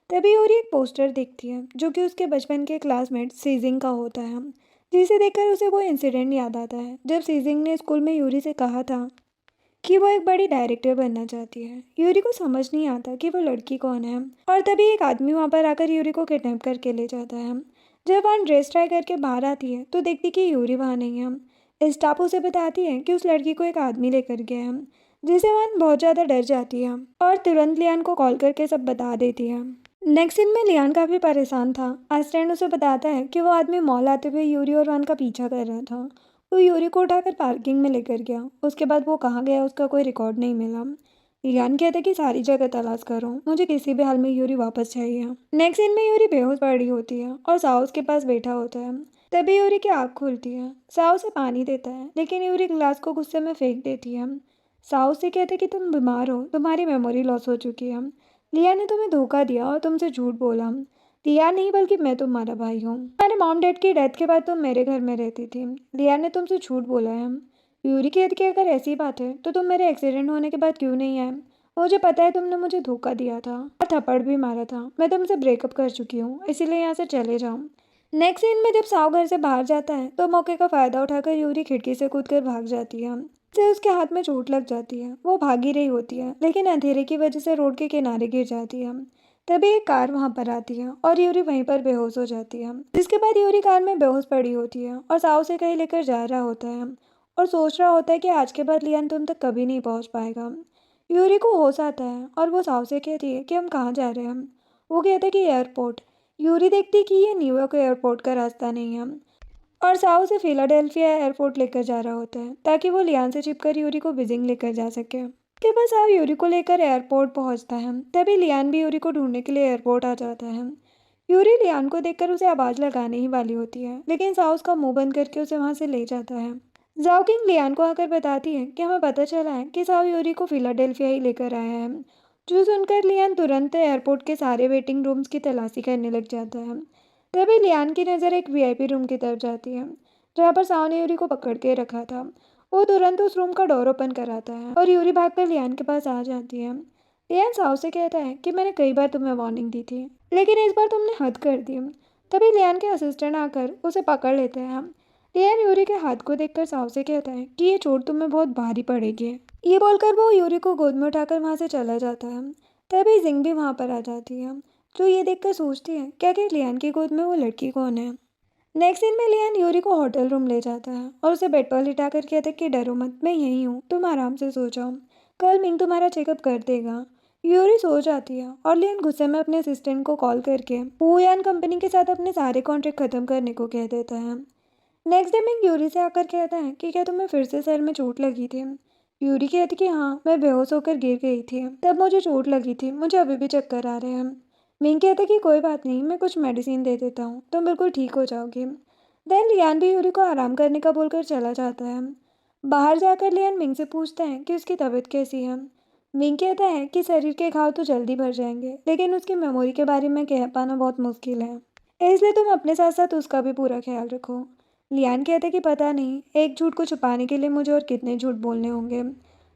तभी यूरी एक पोस्टर देखती है जो कि उसके बचपन के क्लासमेट सीजिंग का होता है, जिसे देखकर उसे वो इंसिडेंट याद आता है जब सीजिंग ने स्कूल में यूरी से कहा था कि वो एक बड़ी डायरेक्टर बनना चाहती है। यूरी को समझ नहीं आता कि वो लड़की कौन है और तभी एक आदमी वहाँ पर आकर यूरी को किडनैप करके ले जाता है। जब वन ड्रेस ट्राई करके बाहर आती है तो देखती कि यूरी वहाँ नहीं है। स्टाफ उसे बताती है कि उस लड़की को एक आदमी लेकर गया है, जिसे वन बहुत ज़्यादा डर जाती है और तुरंत लियान को कॉल करके सब बता देती है। नेक्स्ट सीन में लियान काफ़ी परेशान था। अस्टैंड उसे बताता है कि वो आदमी मॉल आते हुए यूरी और वन का पीछा कर रहा था। वो यूरी को उठाकर पार्किंग में लेकर गया। उसके बाद वो कहाँ गया उसका कोई रिकॉर्ड नहीं मिला। लियान कहता कि सारी जगह तलाश करो, मुझे किसी भी हाल में यूरी वापस चाहिए। नेक्स्ट सीन में यूरी बेहोश पड़ी होती है और साउ उसके पास बैठा होता है। तभी यूरी की आँख खुलती है। साउ उसे पानी देता है लेकिन यूरी ग्लास को गुस्से में फेंक देती है। साउ से कहते कि तुम बीमार हो, तुम्हारी मेमोरी लॉस हो चुकी है। लिया ने तुम्हें धोखा दिया और तुमसे झूठ बोला। लिया नहीं बल्कि मैं तुम्हारा भाई हूँ। तुम्हारे मॉम डैड की डेथ के बाद तुम मेरे घर में रहती थी। लिया ने तुमसे झूठ बोला है। यूरी कहती कि अगर ऐसी बात है तो तुम मेरे एक्सीडेंट होने के बाद क्यों नहीं आए। मुझे पता है तुमने मुझे धोखा दिया था और थप्पड़ भी मारा था। मैं तुमसे ब्रेकअप कर चुकी हूँ, इसीलिए यहाँ से चले जाओ। नेक्स्ट सीन में जब साव घर से बाहर जाता है तो मौके का फायदा उठाकर यूरी खिड़की से कूदकर भाग जाती है। से उसके हाथ में चोट लग जाती है। वो भागी रही होती है लेकिन अंधेरे की वजह से रोड के किनारे गिर जाती है। तभी एक कार वहां पर आती है और यूरी वहीं पर बेहोश हो जाती है। जिसके बाद यूरी कार में बेहोश पड़ी होती है और साव से कहीं लेकर जा रहा होता है और सोच रहा होता है कि आज के बाद लियान तुम तक कभी नहीं पहुंच पाएगा। यूरी को होश आता है और वो साव से कहती है कि हम कहाँ जा रहे हैं। वो कहता है कि एयरपोर्ट। यूरी देखती है कि ये न्यूयॉर्क एयरपोर्ट का रास्ता नहीं है और साउ उसे फिलाडेल्फिया एयरपोर्ट लेकर जा रहा होता है ताकि वो लियान से छिपकर यूरी को बीजिंग लेकर जा सके। उसके बाद साउ यूरी को लेकर एयरपोर्ट पहुंचता है। तभी लियान भी यूरी को ढूंढने के लिए एयरपोर्ट आ जाता है। यूरी लियान को देखकर उसे आवाज़ लगाने ही वाली होती है लेकिन साउ उसका मुंह बंद करके उसे वहां से ले जाता है। जाओ किंग लियान को आकर बताती है कि हमें पता चला है कि साउ यूरी को फिलाडेल्फिया ही लेकर आया है। जो सुनकर लियान तुरंत एयरपोर्ट के सारे वेटिंग रूम्स की तलाशी करने लग जाता है। तभी लियान की नज़र एक वीआईपी रूम की तरफ जाती है जहाँ पर साव ने यूरी को पकड़ के रखा था। वो तुरंत उस रूम का डोर ओपन कराता है और यूरी भागकर लियान के पास आ जाती है। लियान साव से कहता है कि मैंने कई बार तुम्हें वार्निंग दी थी लेकिन इस बार तुमने हद कर दी। तभी लियान के असिस्टेंट आकर उसे पकड़ लेते हैं। लियान यूरी के हाथ को देखकर साव से कहता है कि ये चोट तुम्हें बहुत भारी पड़ेगी। ये बोलकर वो यूरी को गोद में उठाकर वहाँ से चला जाता है। तभी जिंग भी वहाँ पर आ जाती है जो ये देखकर सोचती है क्या कि लियान की गोद में वो लड़की कौन है। नेक्स्ट सीन में लियान यूरी को होटल रूम ले जाता है और उसे बेड पर लिटा कर कहता है कि डरो मत, मैं यहीं हूँ, तुम आराम से सो जाओ, कल मिंग तुम्हारा चेकअप कर देगा। यूरी सो जाती है और लियान गुस्से में अपने असिस्टेंट को कॉल करके वुयान कंपनी के साथ अपने सारे कॉन्ट्रैक्ट खत्म करने को कह देता है। नेक्स्ट डे मिंग यूरी से आकर कहता है कि क्या तुम्हें फिर से सर में चोट लगी थी। यूरी कहती कि हाँ, मैं बेहोश होकर गिर गई थी, तब मुझे चोट लगी थी, मुझे अभी भी चक्कर आ रहे हैं। मिंग कहता कि कोई बात नहीं, मैं कुछ मेडिसिन दे देता हूँ, तुम बिल्कुल ठीक हो जाओगी। देन लियान भी यूरी को आराम करने का बोलकर चला जाता है। बाहर जाकर लियान मिंग से पूछता है कि उसकी तबीयत कैसी है। मिंग कहता है कि शरीर के घाव तो जल्दी भर जाएंगे लेकिन उसकी मेमोरी के बारे में कह पाना बहुत मुश्किल है, इसलिए तुम अपने साथ साथ उसका भी पूरा ख्याल रखो। लियान कहते कि पता नहीं एक झूठ को छुपाने के लिए मुझे और कितने झूठ बोलने होंगे,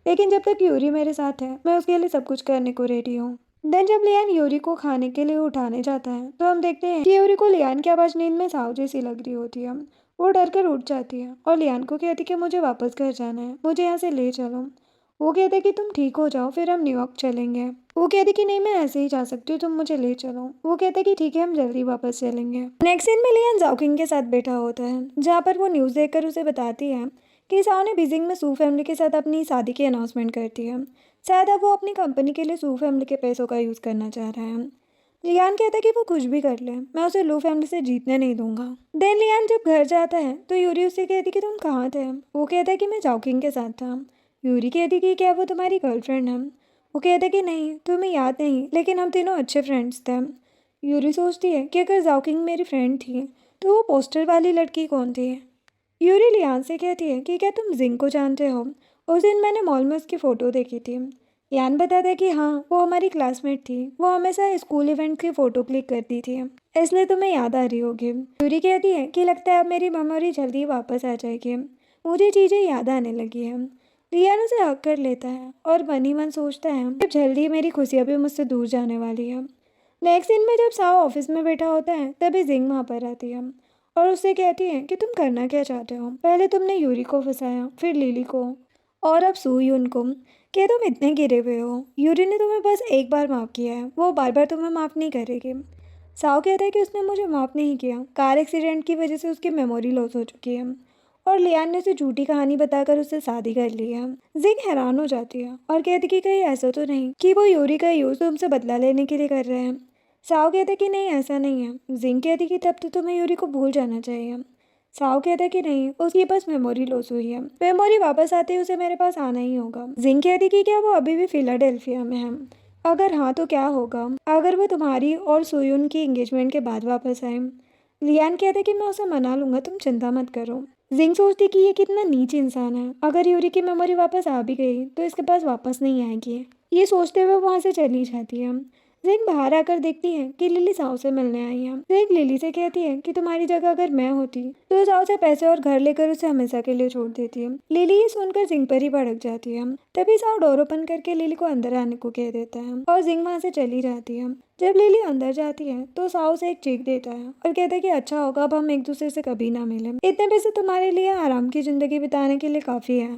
लेकिन जब तक यूरी मेरे साथ है मैं उसके लिए सब कुछ करने को रेडी हूँ। देन जब लियान यूरी को खाने के लिए उठाने जाता है तो हम देखते हैं कि यूरी को लियान की आवाज़ नींद में साव जैसी लग रही होती है। वो डर कर उठ जाती है और लियान को कहती कि मुझे वापस घर जाना है, मुझे यहाँ से ले चलो। वो कहते कि तुम ठीक हो जाओ फिर हम न्यूयॉर्क चलेंगे। वो कहती कि नहीं, मैं ऐसे ही जा सकती हूँ, तुम मुझे ले चलो। वो कहते कि ठीक है, हम जल्दी वापस चलेंगे। नेक्स्ट सीन में लियान जाओकिंग के साथ बैठा होता है जहाँ पर वो न्यूज़ देखकर उसे बताती है कि साव ने बीजिंग में सू फैमिली के साथ अपनी शादी की अनाउंसमेंट करती है। शायद अब वो अपनी कंपनी के लिए सू फैमिली के पैसों का यूज़ करना चाह रहा है। लियान कहता है कि वो कुछ भी कर ले, मैं उसे लू फैमिली से जीतने नहीं दूंगा। देन लियान जब घर जाता है तो यूरी उससे कहती कि तुम कहाँ थे। वो कहता है कि मैं जाओकिंग के साथ था। यूरी कहती कि क्या वो तुम्हारी गर्लफ्रेंड है। वो कहता है कि नहीं, तुम्हें याद नहीं, लेकिन हम तीनों अच्छे फ्रेंड्स थे। यूरी सोचती है कि अगर जाओकिंग मेरी फ्रेंड थी तो वो पोस्टर वाली लड़की कौन थी। यूरी लियान से कहती है कि क्या तुम जिंग को जानते हो, उस दिन मैंने मॉल में उसकी फ़ोटो देखी थी। यान बताता है कि हाँ, वो हमारी क्लासमेट थी, वो हमेशा स्कूल इवेंट की फ़ोटो क्लिक करती थी, इसलिए तुम्हें याद आ रही होगी। यूरी कहती है कि लगता है अब मेरी मेमोरी जल्दी वापस आ जाएगी, मुझे चीज़ें याद आने लगी है। लियान उसे हक कर लेता है और मन ही मन सोचता है कि जल्दी मेरी खुशियाँ भी मुझसे दूर जाने वाली है। नेक्स्ट दिन में जब साव ऑफिस में बैठा होता है तभी जिंग वहाँ पर आती है और उससे कहती है कि तुम करना क्या चाहते हो, पहले तुमने यूरी को फंसाया, फिर लिली को, और अब सूयुन को कि तुम इतने गिरे हुए हो, यूरी ने तुम्हें बस एक बार माफ़ किया है, वो बार बार तुम्हें माफ़ नहीं करेगी। साओ कहता है कि उसने मुझे माफ़ नहीं किया, कार एक्सीडेंट की वजह से उसकी मेमोरी लॉस हो चुकी है और लियान ने उसे झूठी कहानी बताकर उससे शादी कर ली है। जिंग हैरान हो जाती है और कहती कि कहीं ऐसा तो नहीं कि वो यूरी का यूज़ तुमसे बदला लेने के लिए कर रहे हैं। साओ कहता है कि नहीं, ऐसा नहीं है। जिंग कहती कि तब तो तुम्हें यूरी को भूल जाना चाहिए। साओ कहता है कि नहीं, उसकी बस मेमोरी लॉस हुई है, मेमोरी वापस आते ही उसे मेरे पास आना ही होगा। जिंग कहती कि क्या वो अभी भी फिलाडेल्फिया में है? अगर हाँ तो क्या होगा अगर वो तुम्हारी और सुयुन की एंगेजमेंट के बाद वापस आए? लियान कहता है कि मैं उसे मना लूंगा, तुम चिंता मत करो। जिंग सोचती कि ये कितना नीच इंसान है, अगर यूरी की मेमोरी वापस आ भी गई तो इसके पास वापस नहीं आएगी। ये सोचते हुए वहाँ से चली जाती है। जिंग बाहर आकर देखती है कि लिली साउ से मिलने आई है। जिंग लिली से कहती है कि तुम्हारी जगह अगर मैं होती तो साउ से पैसे और घर लेकर उसे हमेशा के लिए छोड़ देती है। लिली ये सुनकर जिंग पर ही भड़क जाती है। तभी साउ डोर ओपन करके लिली को अंदर आने को कह देता है और जिंग वहाँ से चली जाती है। जब लिली अंदर जाती है तो साउ से एक चीख देता है और कहता है कि अच्छा होगा अब हम एक दूसरे से कभी ना मिले, इतने पैसे तुम्हारे लिए आराम की जिंदगी बिताने के लिए काफी है।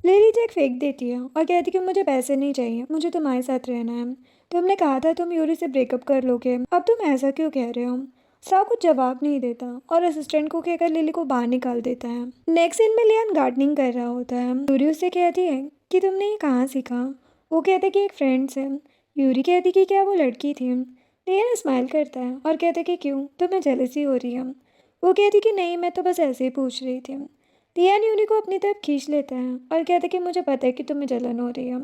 लिली चेक फेंक देती है और कहती है कि मुझे पैसे नहीं चाहिए, मुझे तुम्हारे साथ रहना है। तुमने कहा था तुम यूरी से ब्रेकअप कर लोगे, अब तुम ऐसा क्यों कह रहे हो? साव कुछ जवाब नहीं देता और असिस्टेंट को कहकर लिली को बाहर निकाल देता है। नेक्स्ट सीन में लियान गार्डनिंग कर रहा होता है। यूरी उससे कहती है कि तुमने ये कहाँ सीखा? वो कहता है कि एक फ्रेंड से। यूरी कहती कि क्या वो लड़की थी? लियान स्माइल करता है और कहता है कि क्यों, तुम्हें जेलसी हो रही है? वो कहती कि नहीं, मैं तो बस ऐसे ही पूछ रही थी। लियान यूरी को अपनी तरफ खींच लेता है और कहता है कि मुझे पता है कि तुम्हें जलन हो रही है।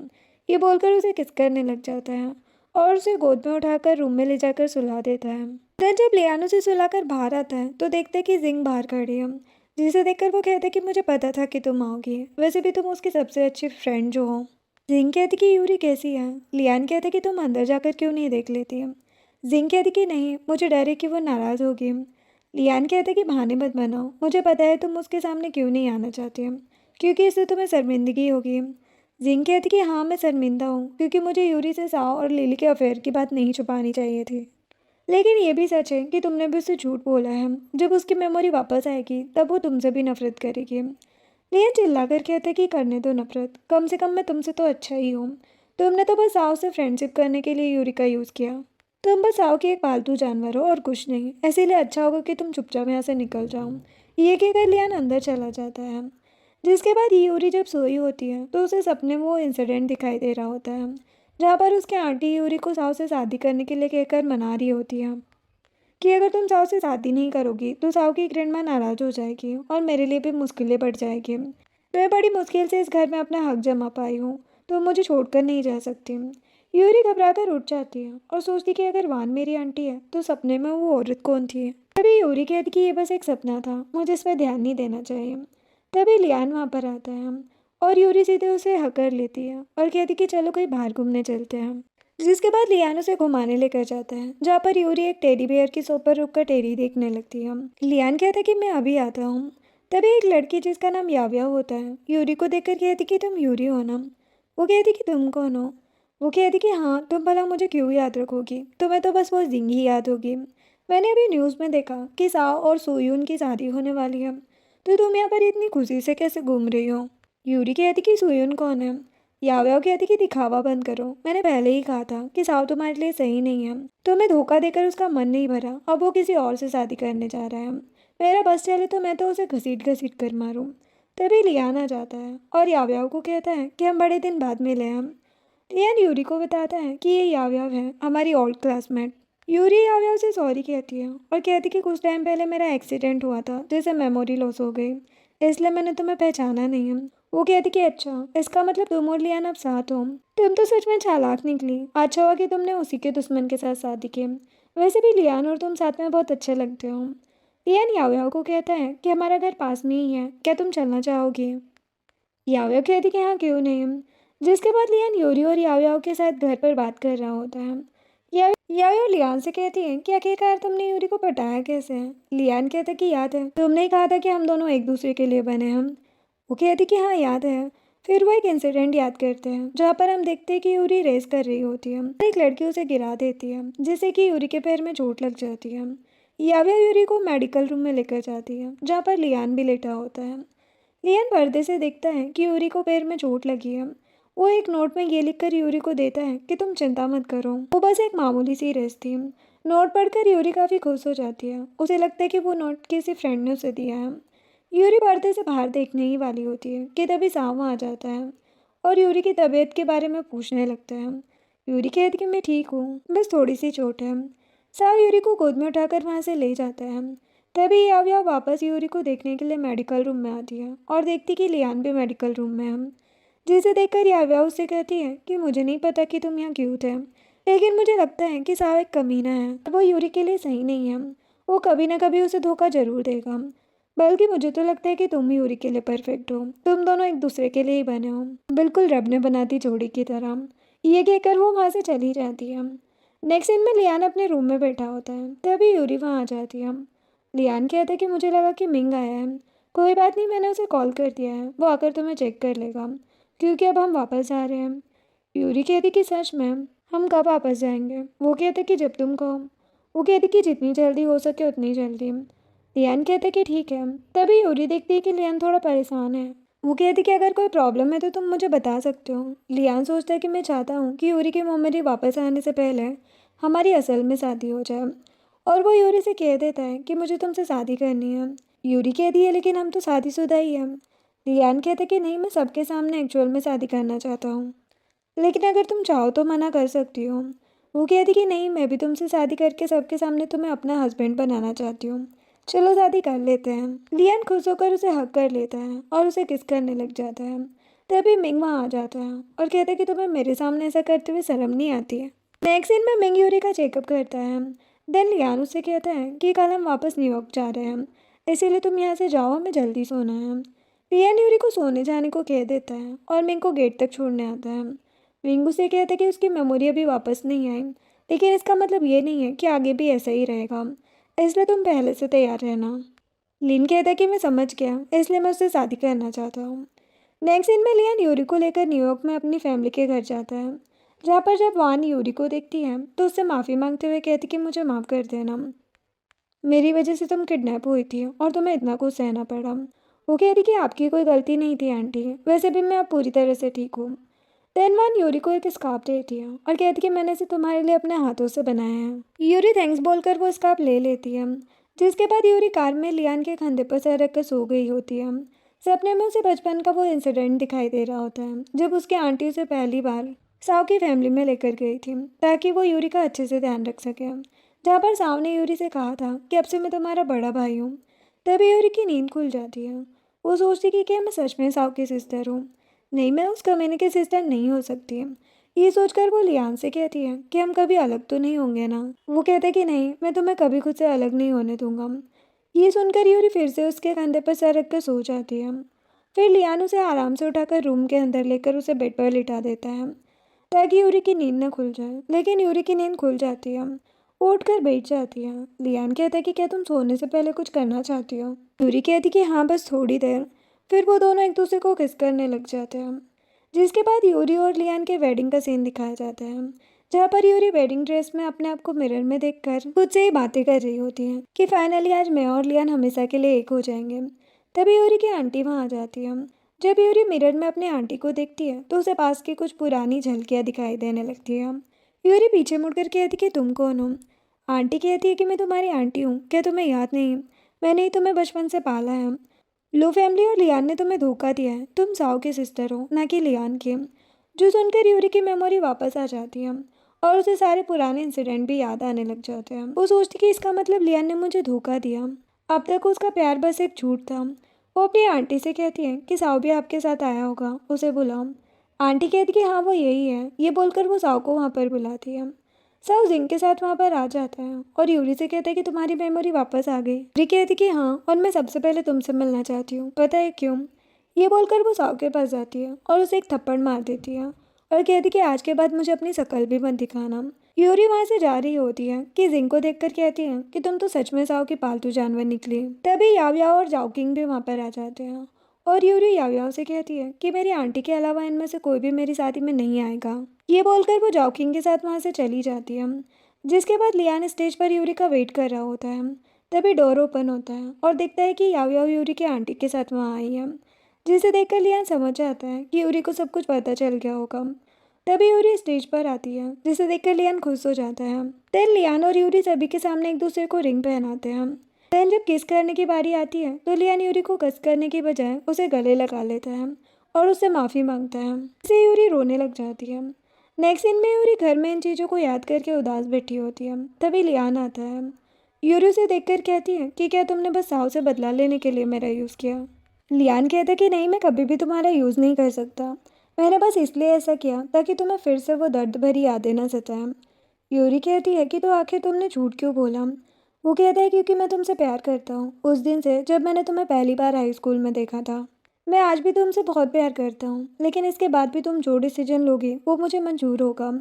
ये बोलकर उसे किस करने लग जाता है और उसे गोद में उठाकर रूम में ले जाकर सुला देता है। फिर जब लियान उसे सुलाकर बाहर आता है तो देखते हैं कि जिंग बाहर खड़ी है, जिसे देखकर वो कहते हैं कि मुझे पता था कि तुम आओगी, वैसे भी तुम उसकी सबसे अच्छी फ्रेंड जो हो। जिंग कहती कि यूरी कैसी है? लियान कहते कि तुम अंदर जाकर क्यों नहीं देख लेती? जिंग कहती कि नहीं, मुझे डर है कि वो नाराज़ होगी। लियान कहते कि बहाने मत बनाओ, मुझे पता है तुम उसके सामने क्यों नहीं आना चाहती, क्योंकि इससे तुम्हें शर्मिंदगी होगी। जिंग कहती कि हाँ, मैं शर्मिंदा हूँ क्योंकि मुझे यूरी से साओ और लिली के अफेयर की बात नहीं छुपानी चाहिए थी। लेकिन ये भी सच है कि तुमने भी उससे झूठ बोला है। जब उसकी मेमोरी वापस आएगी तब वो तुमसे भी नफरत करेगी। लियान चिल्लाकर कहते कि करने दो नफरत, कम से कम मैं तुमसे तो अच्छा ही हूँ। तुमने तो बस साओ से फ्रेंडशिप करने के लिए यूरी का यूज़ किया। तुम बस साओ की एक पालतू जानवर हो और कुछ नहीं, इसीलिए अच्छा होगा कि तुम चुपचाप यहाँ से निकल जाओ। ये कहकर लियान अंदर चला जाता है। जिसके बाद यूरी जब सोई होती है तो उसे सपने में वो इंसिडेंट दिखाई दे रहा होता है जहाँ पर उसके आंटी यूरी को साओ से शादी करने के लिए कहकर मना रही होती है कि अगर तुम साओ से शादी नहीं करोगी तो साओ की ग्रैंडमा नाराज हो जाएगी और मेरे लिए भी मुश्किलें बढ़ जाएगी। मैं बड़ी मुश्किल से इस घर में अपना हक जमा पाई हूँ, तो मुझे छोड़कर नहीं जा सकती। यूरी घबराकर उठ जाती है और सोचती कि अगर वान मेरी आंटी है तो सपने में वो औरत कौन थी। तभी यूरी कहती कि ये बस एक सपना था, मुझे इस पर ध्यान नहीं देना चाहिए। तभी लियान वहाँ पर आता है और यूरी सीधे उसे हकर लेती है और कहती कि चलो कहीं बाहर घूमने चलते हैं। जिसके बाद लियान उसे घुमाने लेकर जाता है जहाँ पर यूरी एक टेडी बेयर की शॉप पर रुककर टेडी देखने लगती है। लियान कहता है कि मैं अभी आता हूँ। तभी एक लड़की जिसका नाम याव्या होता है यूरी को देखकर कहती कि तुम यूरी हो ना? वो कहती कि तुम कौन हो? वो कहती कि हाँ, तुम भला मुझे क्यों याद रखोगी, तुम्हें तो बस वो जिंग ही याद होगी। मैंने अभी न्यूज़ में देखा कि साओ और सोयून की शादी होने वाली है, तो तुम यहाँ पर इतनी खुशी से कैसे घूम रही हो? यूरी कहती कि सोयून कौन है? याव्या कहती कि दिखावा बंद करो, मैंने पहले ही कहा था कि साओ तुम्हारे लिए सही नहीं है, तुम्हें धोखा देकर उसका मन नहीं भरा, अब वो किसी और से शादी करने जा रहा है। मेरा बस चले तो मैं तो उसे घसीट घसीट कर मारूं। तभी लियान आ जाता है और याव्या को कहता है कि हम बड़े दिन बाद मिले हैं। लियान यूरी को बताता है कि ये याव्याव है, हमारी ओल्ड क्लासमेट। यूरी याव्याव से सॉरी कहती है और कहती कि कुछ टाइम पहले मेरा एक्सीडेंट हुआ था जिससे मेमोरी लॉस हो गई, इसलिए मैंने तुम्हें पहचाना नहीं है। वो कहती कि अच्छा, इसका मतलब तुम और लियान अब साथ हो। तुम तो सच में चालाक निकली, अच्छा हुआ कि तुमने उसी के दुश्मन के साथ शादी की। वैसे भी लियान और तुम साथ में बहुत अच्छे लगते हो। लियान याव्याव को कहता है कि हमारा घर पास में ही है, क्या तुम चलना चाहोगी? याव्या कहती कि हाँ, क्यों नहीं। जिसके बाद लियान यूरी और याव्याव के साथ घर पर बात कर रहा होता है। याव्या लियान से कहती है कि आखिरकार तुमने यूरी को पटाया कैसे है? लियान कहता कि याद है, तुमने ही कहा था कि हम दोनों एक दूसरे के लिए बने हैं। वो कहती कि हाँ, याद है। फिर वो एक इंसिडेंट याद करते हैं जहाँ पर हम देखते हैं कि यूरी रेस कर रही होती है, एक लड़की उसे गिरा देती है जिससे कि यूरी के पैर में चोट लग जाती है। याव्या यूरी को मेडिकल रूम में लेकर जाती है जहाँ पर लियान भी लेटा होता है। लियान पर्दे से देखता है कि यूरी को पैर में चोट लगी है। वो एक नोट में ये लिखकर यूरी को देता है कि तुम चिंता मत करो, वो बस एक मामूली सी रेस्ट थी। नोट पढ़कर यूरी काफ़ी खुश हो जाती है। उसे लगता है कि वो नोट किसी फ्रेंड ने उसे दिया है। यूरी पर्दे से बाहर देखने ही वाली होती है कि तभी साव आ जाता है और यूरी की तबीयत के बारे में पूछने लगता है। यूरी कहती कि मैं ठीक हूँ, बस थोड़ी सी चोट है। साव यूरी को गोद में उठाकर वहाँ से ले जाता है। तभी याविया वापस यूरी को देखने के लिए मेडिकल रूम में आती है और देखती कि लियान भी मेडिकल रूम में है, जिसे देखकर याविया उससे कहती है कि मुझे नहीं पता कि तुम यहाँ क्यों थे, लेकिन मुझे लगता है कि साव एक कमीना है। वो यूरी के लिए सही नहीं है। वो कभी ना कभी उसे धोखा जरूर देगा। बल्कि मुझे तो लगता है कि तुम ही यूरी के लिए परफेक्ट हो। तुम दोनों एक दूसरे के लिए ही बने हो, बिल्कुल रब ने बनाती जोड़ी की तरह। ये कहकर वो वहाँ से चली जाती है। नेक्स्ट सीन में लियान अपने रूम में बैठा होता है। तभी यूरी वहाँ आ जाती है। लियान कहता है कि मुझे लगा कि मिंग आया है। कोई बात नहीं, मैंने उसे कॉल कर दिया है, वो आकर तुम्हें चेक कर लेगा, क्योंकि अब हम वापस जा रहे हैं। यूरी कहती कि सच में? हम कब वापस जाएंगे? वो कहते कि जब तुम कहो। वो कहती कि जितनी जल्दी हो सके उतनी जल्दी। लियान कहते कि ठीक है। तभी यूरी देखती है कि लियान थोड़ा परेशान है। वो कहती कि अगर कोई प्रॉब्लम है तो तुम मुझे बता सकते हो। लियान सोचता है कि मैं चाहता हूँ कि यूरी की मेमोरी वापस आने से पहले हमारी असल में शादी हो जाए, और वो यूरी से कह देता है कि मुझे तुमसे शादी करनी है। यूरी कहती है लेकिन हम तो शादीशुदा ही हैं। लियान कहते कि नहीं, मैं सबके सामने एक्चुअल में शादी करना चाहता हूँ, लेकिन अगर तुम चाहो तो मना कर सकती हो। वो कहती कि नहीं, मैं भी तुमसे शादी करके सबके सामने तुम्हें अपना हस्बैंड बनाना चाहती हूँ। चलो शादी कर लेते हैं। लियान खुश होकर उसे हक कर लेता है और उसे किस करने लग जाता है। तभी मिंग वहाँ आ जाता है और कहता है कि तुम्हें मेरे सामने ऐसा करते हुए शर्म नहीं आती है। नेक्स्ट सीन में मिंग यूरी का चेकअप करता है। देन लियान उससे कहता है कि कल हम वापस न्यूयॉर्क जा रहे हैं, इसीलिए तुम यहाँ से जाओ, हमें जल्दी सोना है। लियान यूरी को सोने जाने को कह देता है और मिंग को गेट तक छोड़ने आता है। मिंग उसे कहता है कि उसकी मेमोरी अभी वापस नहीं आई, लेकिन इसका मतलब ये नहीं है कि आगे भी ऐसा ही रहेगा, इसलिए तुम पहले से तैयार रहना। लिन कहता है कि मैं समझ गया, इसलिए मैं उससे शादी करना चाहता हूँ। नेक्स्ट सीन में लियान यूरी को लेकर न्यूयॉर्क में अपनी फैमिली के घर जाता है, जहाँ पर जब वान यूरी को देखती है तो उससे माफ़ी मांगते हुए कहती कि मुझे माफ़ कर देना, मेरी वजह से तुम किडनैप हुई थी और तुम्हें इतना कुछ सहना पड़ा। वो कहती कि आपकी कोई गलती नहीं थी आंटी, वैसे भी मैं अब पूरी तरह से ठीक हूँ। तेनवान यूरी को एक स्कार्फ देती है और कहती कि मैंने इसे तुम्हारे लिए अपने हाथों से बनाया है। यूरी थैंक्स बोलकर वो स्कार्फ ले लेती है, जिसके बाद यूरी कार में लियान के कंधे पर सर रख कर सो गई होती है। सपने में उसे बचपन का वो इंसिडेंट दिखाई दे रहा होता है जब उसके आंटी उसे पहली बार साव की फैमिली में लेकर गई थी, ताकि वो यूरी का अच्छे से ध्यान रख सके। जहाँ पर साव ने यूरी से कहा था कि अब से मैं तुम्हारा बड़ा भाई हूँ। तभी यूरी की नींद खुल जाती है। वो सोचती कि क्या मैं सच में साव की सिस्टर हूँ? नहीं, मैं उस कमीने की सिस्टर नहीं हो सकती। ये सोचकर वो लियान से कहती है कि हम कभी अलग तो नहीं होंगे ना। वो कहते कि नहीं, मैं तुम्हें कभी खुद से अलग नहीं होने दूंगा। ये सुनकर यूरी फिर से उसके कंधे पर सर रख कर सो जाती है। फिर लियान उसे आराम से उठाकर रूम के अंदर लेकर उसे बेड पर लिटा देता है, ताकि यूरी की नींद न खुल जाए। लेकिन यूरी की नींद खुल जाती है। वो उठकर बैठ जाती है। लियान कहता है कि क्या तुम सोने से पहले कुछ करना चाहती हो? यूरी कहती कि हाँ, बस थोड़ी देर। फिर वो दोनों एक दूसरे को किस करने लग जाते हैं, जिसके बाद यूरी और लियान के वेडिंग का सीन दिखाया जाता है, जहाँ पर यूरी वेडिंग ड्रेस में अपने आप को मिरर में देखकर खुद से ही बातें कर रही होती है कि फाइनली आज मैं और लियान हमेशा के लिए एक हो जाएंगे। तभी यूरी की आंटी वहाँ आ जाती है। जब यूरी मिरर में अपने आंटी को देखती है तो उसे पास की कुछ पुरानी झलकियाँ दिखाई देने लगती है। यूरी पीछे मुड़कर कहती कि तुम कौन हो? आंटी कहती है कि मैं तुम्हारी आंटी हूँ, क्या तुम्हें याद नहीं? मैंने ही तुम्हें बचपन से पाला है। लो फैमिली और लियान ने तुम्हें धोखा दिया है, तुम साओ के सिस्टर हो, ना कि लियान के। जो सुनकर यूरी की मेमोरी वापस आ जाती है और उसे सारे पुराने इंसिडेंट भी याद आने लग जाते हैं। वो सोचती कि इसका मतलब लियान ने मुझे धोखा दिया, अब तक उसका प्यार बस एक झूठ था। वो अपनी आंटी से कहती है कि साओ भी आपके साथ आया होगा, उसे बुलाओ। आंटी कहती कि हाँ, वो यही है। ये बोलकर वो साओ को वहाँ पर बुलाती है। साओ जिंग के साथ वहाँ पर आ जाता है और यूरी से कहता है कि तुम्हारी मेमोरी वापस आ गई। यूरी कहती कि हाँ, और मैं सबसे पहले तुमसे मिलना चाहती हूँ, पता है क्यों? ये बोलकर वो साओ के पास जाती है और उसे एक थप्पड़ मार देती है और कहती कि आज के बाद मुझे अपनी शक्ल भी मत दिखाना। यूरी वहाँ से जा रही होती है कि जिंग को देखकर कहती है कि तुम तो सच में साओ की पालतू जानवर निकली। तभी याव याव और जाओकिंग भी वहाँ पर आ जाते हैं और यूरी याव याव से कहती है कि मेरी आंटी के अलावा इनमें से कोई भी मेरी शादी में नहीं आएगा। ये बोलकर वो जाओकिंग के साथ वहाँ से चली जाती है। जिसके बाद लियान स्टेज पर यूरी का वेट कर रहा होता है। तभी डोर ओपन होता है और दिखता है कि याव याव यूरी की आंटी के साथ वहाँ आई है। जिसे देखकर लियान समझ जाता है कि यूरी को सब कुछ पता चल गया होगा। तभी यूरी स्टेज पर आती है, जिसे देखकर लियान खुश हो जाता है। देन लियान और यूरी सभी के सामने एक दूसरे को रिंग पहनाते हैं। देन जब किस करने की बारी आती है तो लियान यूरी को किस करने की बजाय उसे गले लगा लेता है और उससे माफ़ी मांगता है। इससे यूरी रोने लग जाती है। नेक्स्ट सीन में यूरी घर में इन चीज़ों को याद करके उदास बैठी होती है। तभी लियान आता है। यूरी उसे देखकर कहती है कि क्या तुमने बस साहु से बदला लेने के लिए मेरा यूज़ किया। लियान कहता है कि नहीं, मैं कभी भी तुम्हारा यूज़ नहीं कर सकता। मैंने बस इसलिए ऐसा किया ताकि तुम्हें फिर से वो दर्द भरी यादें न सताएं। यूरी कहती है कि तो आखिर तुमने झूठ क्यों बोला। वो कहता है क्योंकि मैं तुमसे प्यार करता हूँ, उस दिन से जब मैंने तुम्हें पहली बार हाई स्कूल में देखा था। मैं आज भी तुमसे बहुत प्यार करता हूँ, लेकिन इसके बाद भी तुम जो डिसीजन लोगी वो मुझे मंजूर होगा।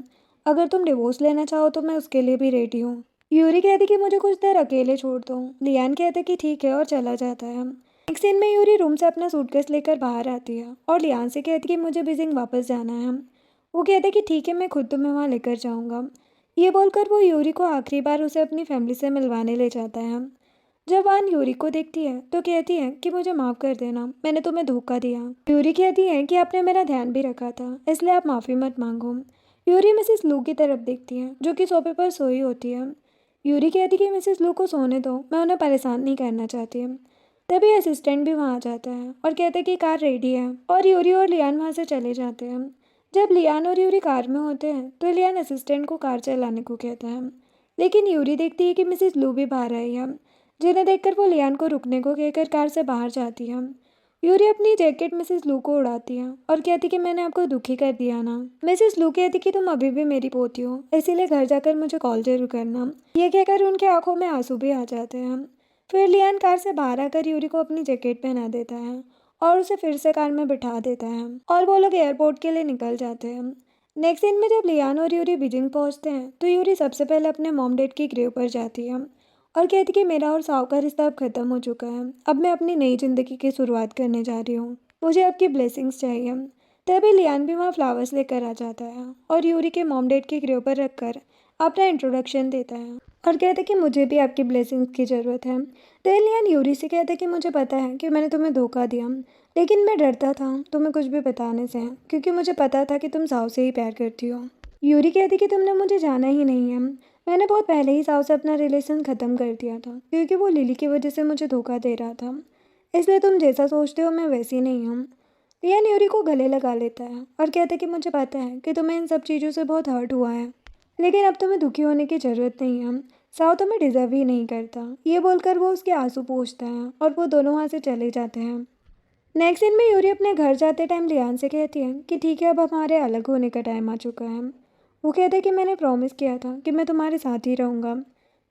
अगर तुम डिवोर्स लेना चाहो तो मैं उसके लिए भी रेडी हूँ। यूरी कहती कि मुझे कुछ देर अकेले छोड़ दो। लियान कहते कि ठीक है और चला जाता है। नेक्स्ट सीन में यूरी रूम से अपना सूटकेस लेकर बाहर आती है और लियान से कहती कि मुझे बीजिंग वापस जाना है। वो कहते कि ठीक है, मैं खुद तुम्हें वहाँ लेकर जाऊँगा। ये बोलकर वो यूरी को आखिरी बार उसे अपनी फैमिली से मिलवाने ले जाता है। जब वान यूरी को देखती है तो कहती है कि मुझे माफ़ कर देना, मैंने तुम्हें धोखा दिया। यूरी कहती है कि आपने मेरा ध्यान भी रखा था, इसलिए आप माफ़ी मत मांगो। यूरी मिसेस लू की तरफ देखती है जो कि सोफे पर सोई होती है। यूरी कहती कि मिसेस लू को सोने दो, मैं उन्हें परेशान नहीं करना चाहती। तभी असिस्टेंट भी वहाँ आ जाता है और कहते कि कार रेडी है और यूरी और लियान वहाँ से चले जाते हैं। जब लियान और यूरी कार में होते हैं तो लियान असिस्टेंट को कार चलाने को कहता है, लेकिन यूरी देखती है कि मिसेस लू भी बाहर आई है, जिन्हें देखकर वो लियान को रुकने को कहकर कार से बाहर जाती है। यूरी अपनी जैकेट मिसेस लू को उड़ाती है और कहती कि मैंने आपको दुखी कर दिया ना। मिसेस लू कहती कि तुम अभी भी मेरी पोती हो, इसीलिए घर जाकर मुझे कॉल जरूर करना। ये कहकर उनकी आंखों में आंसू भी आ जाते हैं। फिर लियान कार से बाहर आकर यूरी को अपनी जैकेट पहना देता है और उसे फिर से कार में बिठा देता है और वो लोग एयरपोर्ट के लिए निकल जाते हैं। नेक्स्ट सीन में जब लियान और यूरी बीजिंग पहुंचते हैं तो यूरी सबसे पहले अपने मॉम डैड की ग्रेव पर जाती है और कहती कि मेरा और साव का रिश्ता अब ख़त्म हो चुका है, अब मैं अपनी नई ज़िंदगी की शुरुआत करने जा रही हूँ, मुझे आपकी ब्लेसिंग्स चाहिए। तभी लियान भी वहाँ फ्लावर्स लेकर आ जाता है और यूरी के मॉम डैड की ग्रेव पर रखकर अपना इंट्रोडक्शन देता है और कहते कि मुझे भी आपकी ब्लेसिंग्स की ज़रूरत है। देन लियान यूरी से कहते कि मुझे पता है कि मैंने तुम्हें धोखा दिया, लेकिन मैं डरता था तुम्हें कुछ भी बताने से, क्योंकि मुझे पता था कि तुम साव से ही प्यार करती हो। यूरी कहती कि तुमने मुझे जाना ही नहीं है, मैंने बहुत पहले ही साव से अपना रिलेशन ख़त्म कर दिया था, क्योंकि वो लिली की वजह से मुझे धोखा दे रहा था, इसलिए तुम जैसा सोचते हो मैं वैसी नहीं हूँ। लियान यूरी को गले लगा लेता है और कहता कि मुझे पता है कि तुम्हें इन सब चीज़ों से बहुत हर्ट हुआ है, लेकिन अब तुम्हें दुखी होने की ज़रूरत नहीं है, साव तुम्हें डिज़र्व ही नहीं करता। ये बोलकर वो उसके आंसू पोंछता है और वो दोनों वहाँ से चले जाते हैं। नेक्स्ट दिन में यूरी अपने घर जाते टाइम लियान से कहती है कि ठीक है, अब हमारे अलग होने का टाइम आ चुका है। वो कहता है कि मैंने प्रॉमिस किया था कि मैं तुम्हारे साथ ही रहूँगा।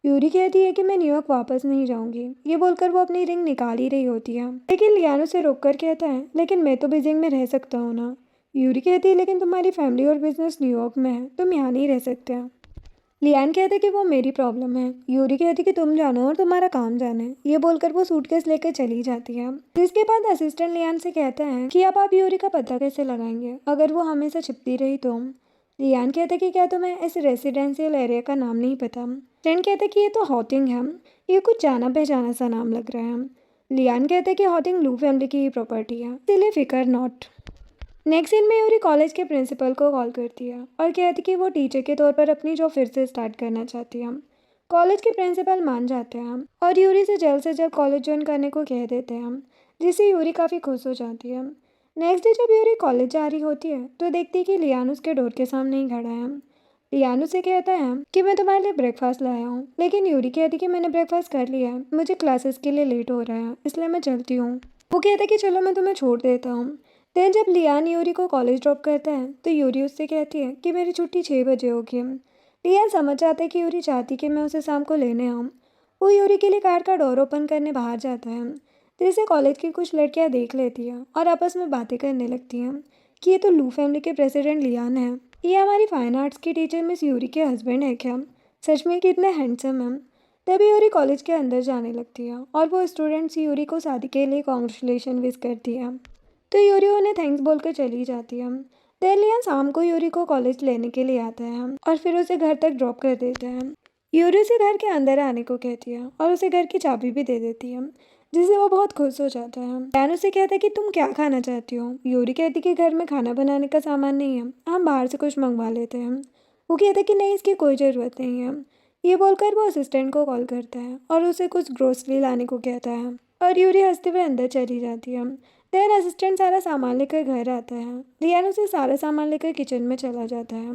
यूरी कहती है कि मैं न्यूयॉर्क वापस नहीं जाऊँगी। ये बोलकर वो अपनी रिंग निकाल ही रही होती है, लेकिन लियान उसे रोक कर कहता है लेकिन मैं तो बीजिंग में रह सकता हूँ ना। यूरी कहती है लेकिन तुम्हारी फैमिली और बिजनेस न्यूयॉर्क में है, तुम यहाँ नहीं रह सकते। लियान कहते कि वो मेरी प्रॉब्लम है। यूरी कहती कि तुम जानो और तुम्हारा काम जाने। ये बोलकर वो सूटकेस लेकर चली जाती है। जिसके बाद असिस्टेंट लियान से कहता है कि अब आप यूरी का पता कैसे लगाएंगे अगर वो हमेशा छिपती रही तो। लियान कहते कि क्या तुम्हें इस रेसिडेंशियल एरिया का नाम नहीं पता। असिस्टेंट कहते कि ये तो हॉटिंग है, ये कुछ जाना पहचाना सा नाम लग रहा है। लियान कहते कि हॉटिंग लू फैमिली की ही प्रॉपर्टी है, इसीलिए फिकर नॉट। नेक्स्ट सीन में यूरी कॉलेज के प्रिंसिपल को कॉल करती है और कहती कि वो टीचर के तौर पर अपनी जॉब फिर से स्टार्ट करना चाहती है। कॉलेज के प्रिंसिपल मान जाते हैं और यूरी से जल्द कॉलेज ज्वाइन करने को कह देते हैं, जिससे यूरी काफ़ी खुश हो जाती है। नेक्स्ट डे जब यूरी कॉलेज जा रही होती है तो देखती है कि लियान उसके डोर के सामने ही खड़ा है। लियान उसे कहता है कि मैं तुम्हारे लिए ब्रेकफास्ट लाया हूँ, लेकिन यूरी कहती कि मैंने ब्रेकफास्ट कर लिया है, मुझे क्लासेस के लिए लेट हो रहा है, इसलिए मैं चलती हूँ। वो कहता कि चलो मैं तुम्हें छोड़ देता हूँ। देन जब लियान यूरी को कॉलेज ड्रॉप करता है तो यूरी उससे कहती है कि मेरी छुट्टी 6 बजे होगी। लियान समझ जाता है कि यूरी चाहती कि मैं उसे शाम को लेने आऊँ। वो यूरी के लिए कार का डोर ओपन करने बाहर जाता है, जिसे कॉलेज की कुछ लड़कियां देख लेती हैं और आपस में बातें करने लगती हैं कि ये तो लू फैमिली के प्रेसिडेंट लियान है, ये हमारी फाइन आर्ट्स की टीचर मिस यूरी के हस्बैंड है क्या, सच में कितने हैंडसम है। तभी यूरी कॉलेज के अंदर जाने लगती है और वो स्टूडेंट्स यूरी को शादी के लिए कॉन्ग्रेचुलेशन विश करती है, तो यूरी उन्हें थैंक्स बोलकर चली जाती है। देन लियान शाम को यूरी को कॉलेज लेने के लिए आता है और फिर उसे घर तक ड्रॉप कर देता है। यूरी उसे घर के अंदर आने को कहती है और उसे घर की चाबी भी दे देती है। जिससे वो बहुत खुश हो जाता है। लियान उसे कहता है कि तुम क्या खाना चाहती हो। यूरी कहती कि घर में खाना बनाने का सामान नहीं है, हम बाहर से कुछ मंगवा लेते हैं। वो कहता है कि नहीं, इसकी कोई ज़रूरत नहीं है। ये बोलकर वो असिस्टेंट को कॉल करता है और उसे कुछ ग्रोसरी लाने को कहता है और यूरी हंसते हुए अंदर चली जाती है। देन असिस्टेंट सारा सामान लेकर घर आता है। लियान उसे सारा सामान लेकर किचन में चला जाता है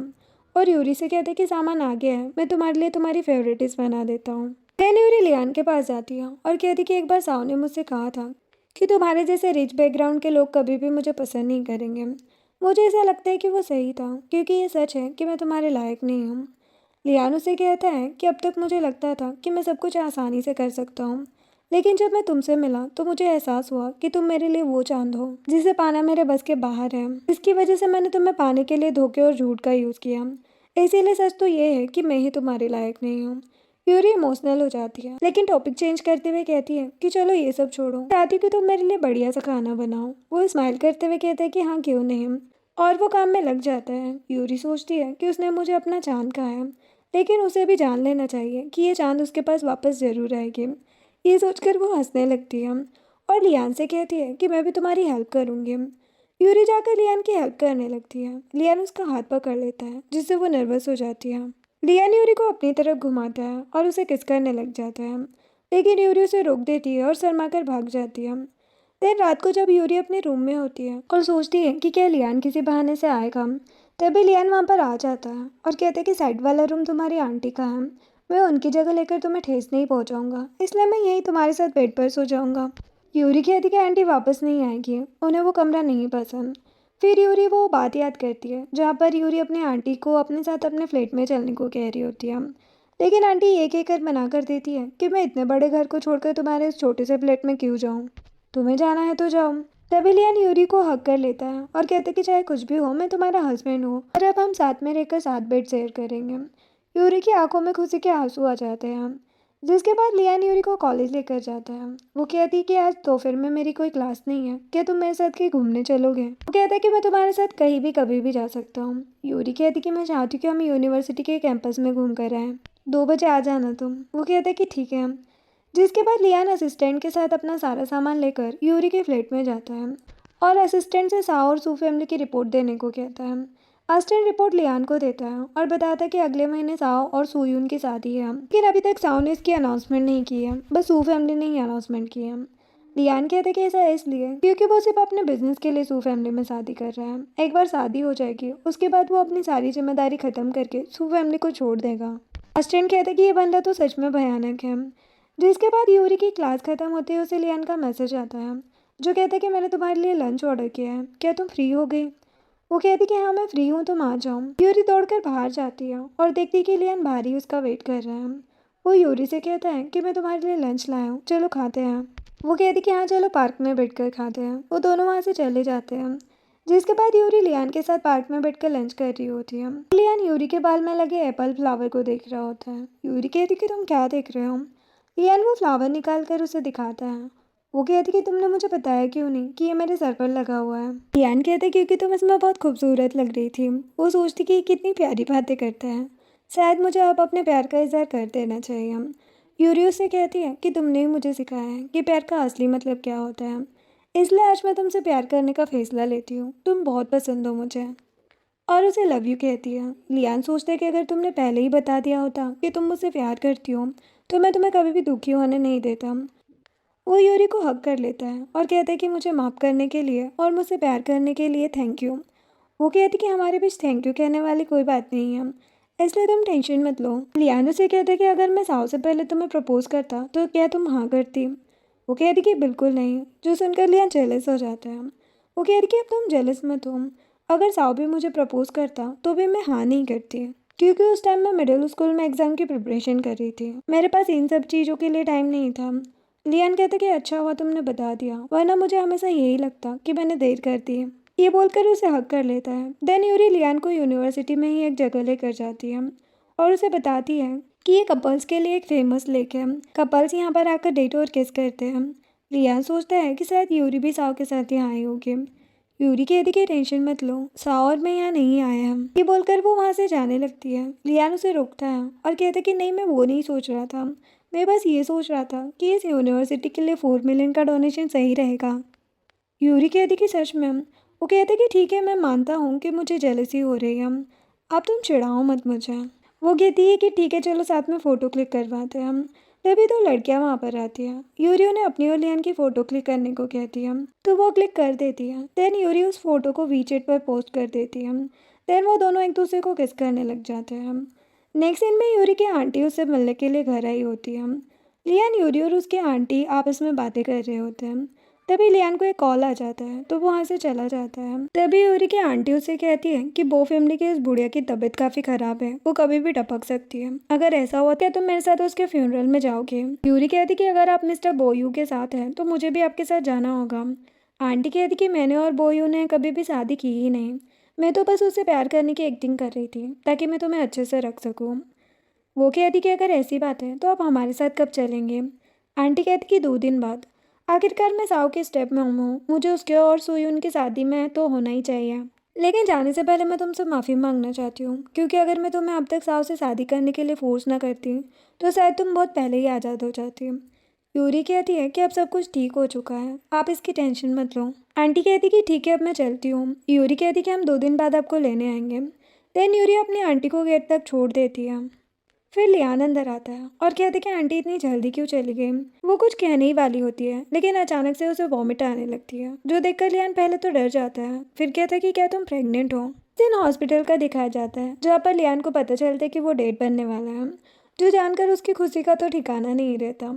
और यूरी से कहते हैं कि सामान आ गया है, मैं तुम्हारे लिए तुम्हारी फेवरेट डिश बना देता हूँ। देन यूरी लियान के पास जाती है और कहती कि एक बार साव ने मुझसे कहा था कि तुम्हारे जैसे रिच बैकग्राउंड के लोग कभी भी मुझे पसंद नहीं करेंगे। मुझे ऐसा लगता है कि वो सही था, क्योंकि ये सच है कि मैं तुम्हारे लायक नहीं हूँ। लियान उसे कहता है कि अब तक मुझे लगता था कि मैं सब कुछ आसानी से कर सकता हूँ, लेकिन जब मैं तुमसे मिला तो मुझे एहसास हुआ कि तुम मेरे लिए वो चांद हो जिसे पाना मेरे बस के बाहर है। इसकी वजह से मैंने तुम्हें पाने के लिए धोखे और झूठ का यूज़ किया। इसीलिए सच तो ये है कि मैं ही तुम्हारे लायक नहीं हूँ। यूरी इमोशनल हो जाती है, लेकिन टॉपिक चेंज करते हुए कहती है कि चलो ये सब छोड़ो, चाहती कि तुम मेरे लिए बढ़िया सा खाना बनाओ। वो स्माइल करते हुए कहते हैं कि हाँ क्यों नहीं, और वो काम में लग जाता है। यूरी सोचती है कि उसने मुझे अपना चांद कहा है, लेकिन उसे भी जान लेना चाहिए कि ये चांद उसके पास वापस ज़रूर आएगी। ये सोचकर वो हंसने लगती है और लियान से कहती है कि मैं भी तुम्हारी हेल्प करूँगी। यूरी जाकर लियान की हेल्प करने लगती है। लियान उसका हाथ पकड़ लेता है, जिससे वो नर्वस हो जाती है। लियान यूरी को अपनी तरफ घुमाता है और उसे किस करने लग जाता है, लेकिन यूरी उसे रोक देती है और शर्माकर भाग जाती है। देर रात को जब यूरी अपने रूम में होती है और सोचती है कि क्या लियान किसी बहाने से आएगा, तभी लियान वहाँ पर आ जाता है और कहता है कि साइड वाला रूम तुम्हारी आंटी का है, मैं उनकी जगह लेकर तुम्हें ठेस नहीं पहुँचाऊँगा, इसलिए मैं यहीं तुम्हारे साथ बेड पर सो जाऊँगा। यूरी कहती कि आंटी वापस नहीं आएगी, उन्हें वो कमरा नहीं पसंद। फिर यूरी वो बात याद करती है जहाँ पर यूरी अपनी आंटी को अपने साथ अपने फ्लैट में चलने को कह रही होती है, लेकिन आंटी ये कहकर मना कर देती है कि मैं इतने बड़े घर को छोड़कर तुम्हारे इस छोटे से फ्लैट में क्यों जाऊँ, तुम्हें जाना है तो जाओ। तभी लियान यूरी को हक कर लेता है और कहता है कि चाहे कुछ भी हो, मैं तुम्हारा हस्बैंड हूँ और अब हम साथ में रहकर साथ बेड शेयर करेंगे। यूरी की आंखों में खुशी के आंसू आ जाते हैं। जिसके बाद लियान यूरी को कॉलेज लेकर जाता है। वो कहती है कि आज दोपहर में मेरी कोई क्लास नहीं है, क्या तुम मेरे साथ कहीं घूमने चलोगे। वो कहता है कि मैं तुम्हारे साथ कहीं भी कभी भी जा सकता हूँ। यूरी कहती है कि मैं चाहती हूँ कि हम यूनिवर्सिटी के कैंपस में घूम कर आएँ, 2 बजे आ जाना तुम। वो कहता है कि ठीक है। जिसके बाद लियान असिस्टेंट के साथ अपना सारा सामान लेकर यूरी के फ्लैट में जाता है और असिस्टेंट से साओ और सू फैमिली की रिपोर्ट देने को कहता है। असिस्टेंट रिपोर्ट लियान को देता है और बताता है कि अगले महीने साओ और सूयून की शादी है, लेकिन अभी तक साओ ने इसकी अनाउंसमेंट नहीं की है, बस सू फैमिली ने ही अनाउंसमेंट की है। लियान कहता है कि ऐसा इसलिए क्योंकि वो सिर्फ अपने बिजनेस के लिए सू फैमिली में शादी कर रहा है। एक बार शादी हो जाएगी उसके बाद वो अपनी सारी जिम्मेदारी खत्म करके सू फैमिली को छोड़ देगा। असिस्टेंट कहता है कि ये बंदा तो सच में भयानक है। जिसके बाद यूरी की क्लास खत्म होते ही उसे लियान का मैसेज आता है जो कहता है कि मैंने तुम्हारे लिए लंच ऑर्डर किया है, क्या तुम फ्री हो गई। वो कहती कि हाँ मैं फ्री हूँ, तुम आ जाओ। यूरी दौड़कर बाहर जाती है और देखती कि लियान बाहर ही उसका वेट कर रहा है। वो यूरी से कहता है कि मैं तुम्हारे लिए लंच लाया हूँ, चलो खाते हैं। वो कहती कि हाँ चलो पार्क में बैठकर खाते हैं। वो दोनों वहाँ से चले जाते हैं। जिसके बाद यूरी लियान के साथ पार्क में बैठकर लंच कर रही होती है। लियान यूरी के बाल में लगे एप्पल फ्लावर को देख रहा होता है। यूरी कहती कि तुम क्या देख रहे हो। लियान वो फ्लावर निकाल कर उसे दिखाता है। वो कहती कि तुमने मुझे बताया क्यों नहीं कि ये मेरे सर पर लगा हुआ है। लियान कहते क्योंकि तुम इसमें बहुत खूबसूरत लग रही थी। वो सोचती कि ये कितनी प्यारी बातें करता है, शायद मुझे अब अपने प्यार का इजहार कर देना चाहिए। यूरी उससे कहती है कि तुमने ही मुझे सिखाया है कि प्यार का असली मतलब क्या होता है, इसलिए आज मैं तुमसे प्यार करने का फैसला लेती हूँ, तुम बहुत पसंद हो मुझे। और उसे लव यू कहती है। लियान सोचता है कि अगर तुमने पहले ही बता दिया होता कि तुम मुझसे प्यार करती हो तो मैं तुम्हें कभी भी दुखी होने नहीं देता। वो यूरी को हक कर लेता है और कहता है कि मुझे माफ़ करने के लिए और मुझसे प्यार करने के लिए थैंक यू। वो कहती कि हमारे बीच थैंक यू कहने वाली कोई बात नहीं है, इसलिए तुम टेंशन मत लो। लियान उसे कहता है कि अगर मैं साव से पहले तुम्हें प्रपोज करता तो क्या तुम हाँ करती। वो कहती कि बिल्कुल नहीं, जो सुनकर लियान जेलस हो जाता है। वो कहती कि अब तुम जेलस मत हो, अगर साव भी मुझे प्रपोज करता तो भी मैं हाँ नहीं करती, क्योंकि उस टाइम मैं मिडिल स्कूल में एग्ज़ाम की प्रिपरेशन कर रही थी, मेरे पास इन सब चीज़ों के लिए टाइम नहीं था। लियान कहता कि अच्छा हुआ तुमने बता दिया, वरना मुझे हमेशा यही लगता कि मैंने देर कर दी। ये बोलकर उसे हक कर लेता है। देन यूरी लियान को यूनिवर्सिटी में ही एक जगह लेकर जाती है और उसे बताती है कि ये कपल्स के लिए एक फेमस लेक है, कपल्स यहाँ पर आकर डेट और किस करते हैं। लियान सोचता है कि शायद यूरी भी साव के साथ यहाँ आई होगी। यूरी कहती कि टेंशन मत लो, साव और मैं यहाँ नहीं आए हम। ये बोलकर वो वहाँ से जाने लगती है। लियान उसे रोकता है और कहता है कि नहीं, मैं वो नहीं सोच रहा था, मैं बस ये सोच रहा था कि इस यूनिवर्सिटी के लिए 4 मिलियन का डोनेशन सही रहेगा। यूरी कहती कि सच में। वो कहते कि ठीक है, मैं मानता हूँ कि मुझे जेलसी हो रही है, अब तुम चिढ़ाओ मत मुझे। वो कहती है कि ठीक है, चलो साथ में फ़ोटो क्लिक करवाते हैं हम। तभी दो लड़कियां वहाँ पर आती हैं। यूरी उन्हें अपनी और लियान की फ़ोटो क्लिक करने को कहती है, तो वो क्लिक कर देती है। देन यूरी उस फोटो को वीचेट पर पोस्ट कर देती है। देन वो दोनों एक दूसरे को किस करने लग जाते हैं। नेक्स्ट सीन में यूरी की आंटी उससे मिलने के लिए घर आई होती है। लियान, यूरी और उसके आंटी आपस में बातें कर रहे होते हैं। तभी लियान को एक कॉल आ जाता है, तो वो वहाँ से चला जाता है। तभी यूरी की आंटी उससे कहती है कि बो फैमिली की इस बुढ़िया की तबीयत काफ़ी ख़राब है, वो कभी भी टपक सकती है। अगर ऐसा हुआ क्या तुम मेरे साथ उसके फ्यूनरल में जाओगे? यूरी कहती कि अगर आप मिस्टर बोयू के साथ हैं तो मुझे भी आपके साथ जाना होगा। आंटी कहती कि मैंने और बोयू ने कभी भी शादी की ही नहीं, मैं तो बस उससे प्यार करने की एक्टिंग कर रही थी ताकि मैं तुम्हें अच्छे से रख सकूँ। वो कहती कि अगर ऐसी बात है तो आप हमारे साथ कब चलेंगे? आंटी कहती कि 2 दिन बाद। आखिरकार मैं साव के स्टेप में हूँ, मुझे उसके और सुयुन की शादी में तो होना ही चाहिए। लेकिन जाने से पहले मैं तुमसे माफ़ी मांगना चाहती हूँ, क्योंकि अगर मैं तुम्हें अब तक साव से शादी करने के लिए फोर्स ना करती तो शायद तुम बहुत पहले ही आज़ाद हो जाती। यूरी कहती है कि अब सब कुछ ठीक हो चुका है, आप इसकी टेंशन मत लो। आंटी कहती कि ठीक है, अब मैं चलती हूँ। यूरी कहती कि हम 2 दिन बाद आपको लेने आएंगे। देन यूरी अपनी आंटी को गेट तक छोड़ देती है। फिर लियान अंदर आता है और कहते कि आंटी इतनी जल्दी क्यों चली गई। वो कुछ कहने ही वाली होती है, लेकिन अचानक से उसे वॉमिट आने लगती है, जो देखकर लियान पहले तो डर जाता है, फिर कहता है कि क्या तुम प्रेग्नेंट हो? दिन हॉस्पिटल का दिखाया जाता है, जहाँ पर लियान को पता चलता है कि वो डेट बनने वाला है, जो जानकर उसकी खुशी का तो ठिकाना नहीं रहता।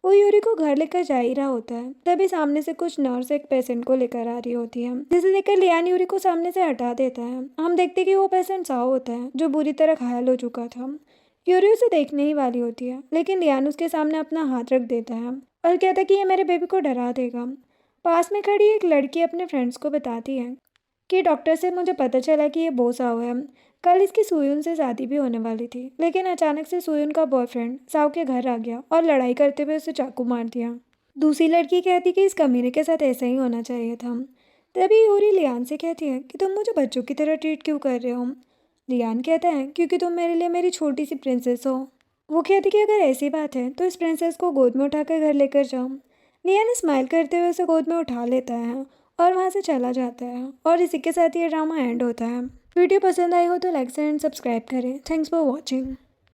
वो यूरी को घर लेकर जा ही रहा होता है, तभी सामने से कुछ नर्स एक पेशेंट को लेकर आ रही होती है, जिसे देखकर लियान यूरी को सामने से हटा देता है। हम देखते कि वो पेशेंट साव होता है, जो बुरी तरह घायल हो चुका था। यूरी उसे देखने ही वाली होती है, लेकिन लियान उसके सामने अपना हाथ रख देता है और कहता है कि ये मेरे बेबी को डरा देगा। पास में खड़ी एक लड़की अपने फ्रेंड्स को बताती है कि डॉक्टर से मुझे पता चला कि ये बहुत साव है, कल इसकी सुयुन से शादी भी होने वाली थी, लेकिन अचानक से सुयुन का बॉयफ्रेंड साव के घर आ गया और लड़ाई करते हुए उसे चाकू मार दिया। दूसरी लड़की कहती कि इस कमीने के साथ ऐसा ही होना चाहिए था। तभी यूरी लियान से कहती है कि तुम मुझे बच्चों की तरह ट्रीट क्यों कर रहे हो? लियान कहता है क्योंकि तुम मेरे लिए मेरी छोटी सी प्रिंसेस हो। वो कहती कि अगर ऐसी बात है तो इस प्रिंसेस को गोद में उठाकर घर लेकर जाओ। लियान स्माइल करते हुए उसे गोद में उठा लेता है और वहाँ से चला जाता है, और इसी के साथ ये ड्रामा एंड होता है। वीडियो पसंद आई हो तो लाइक एंड सब्सक्राइब करें। Thanks for watching.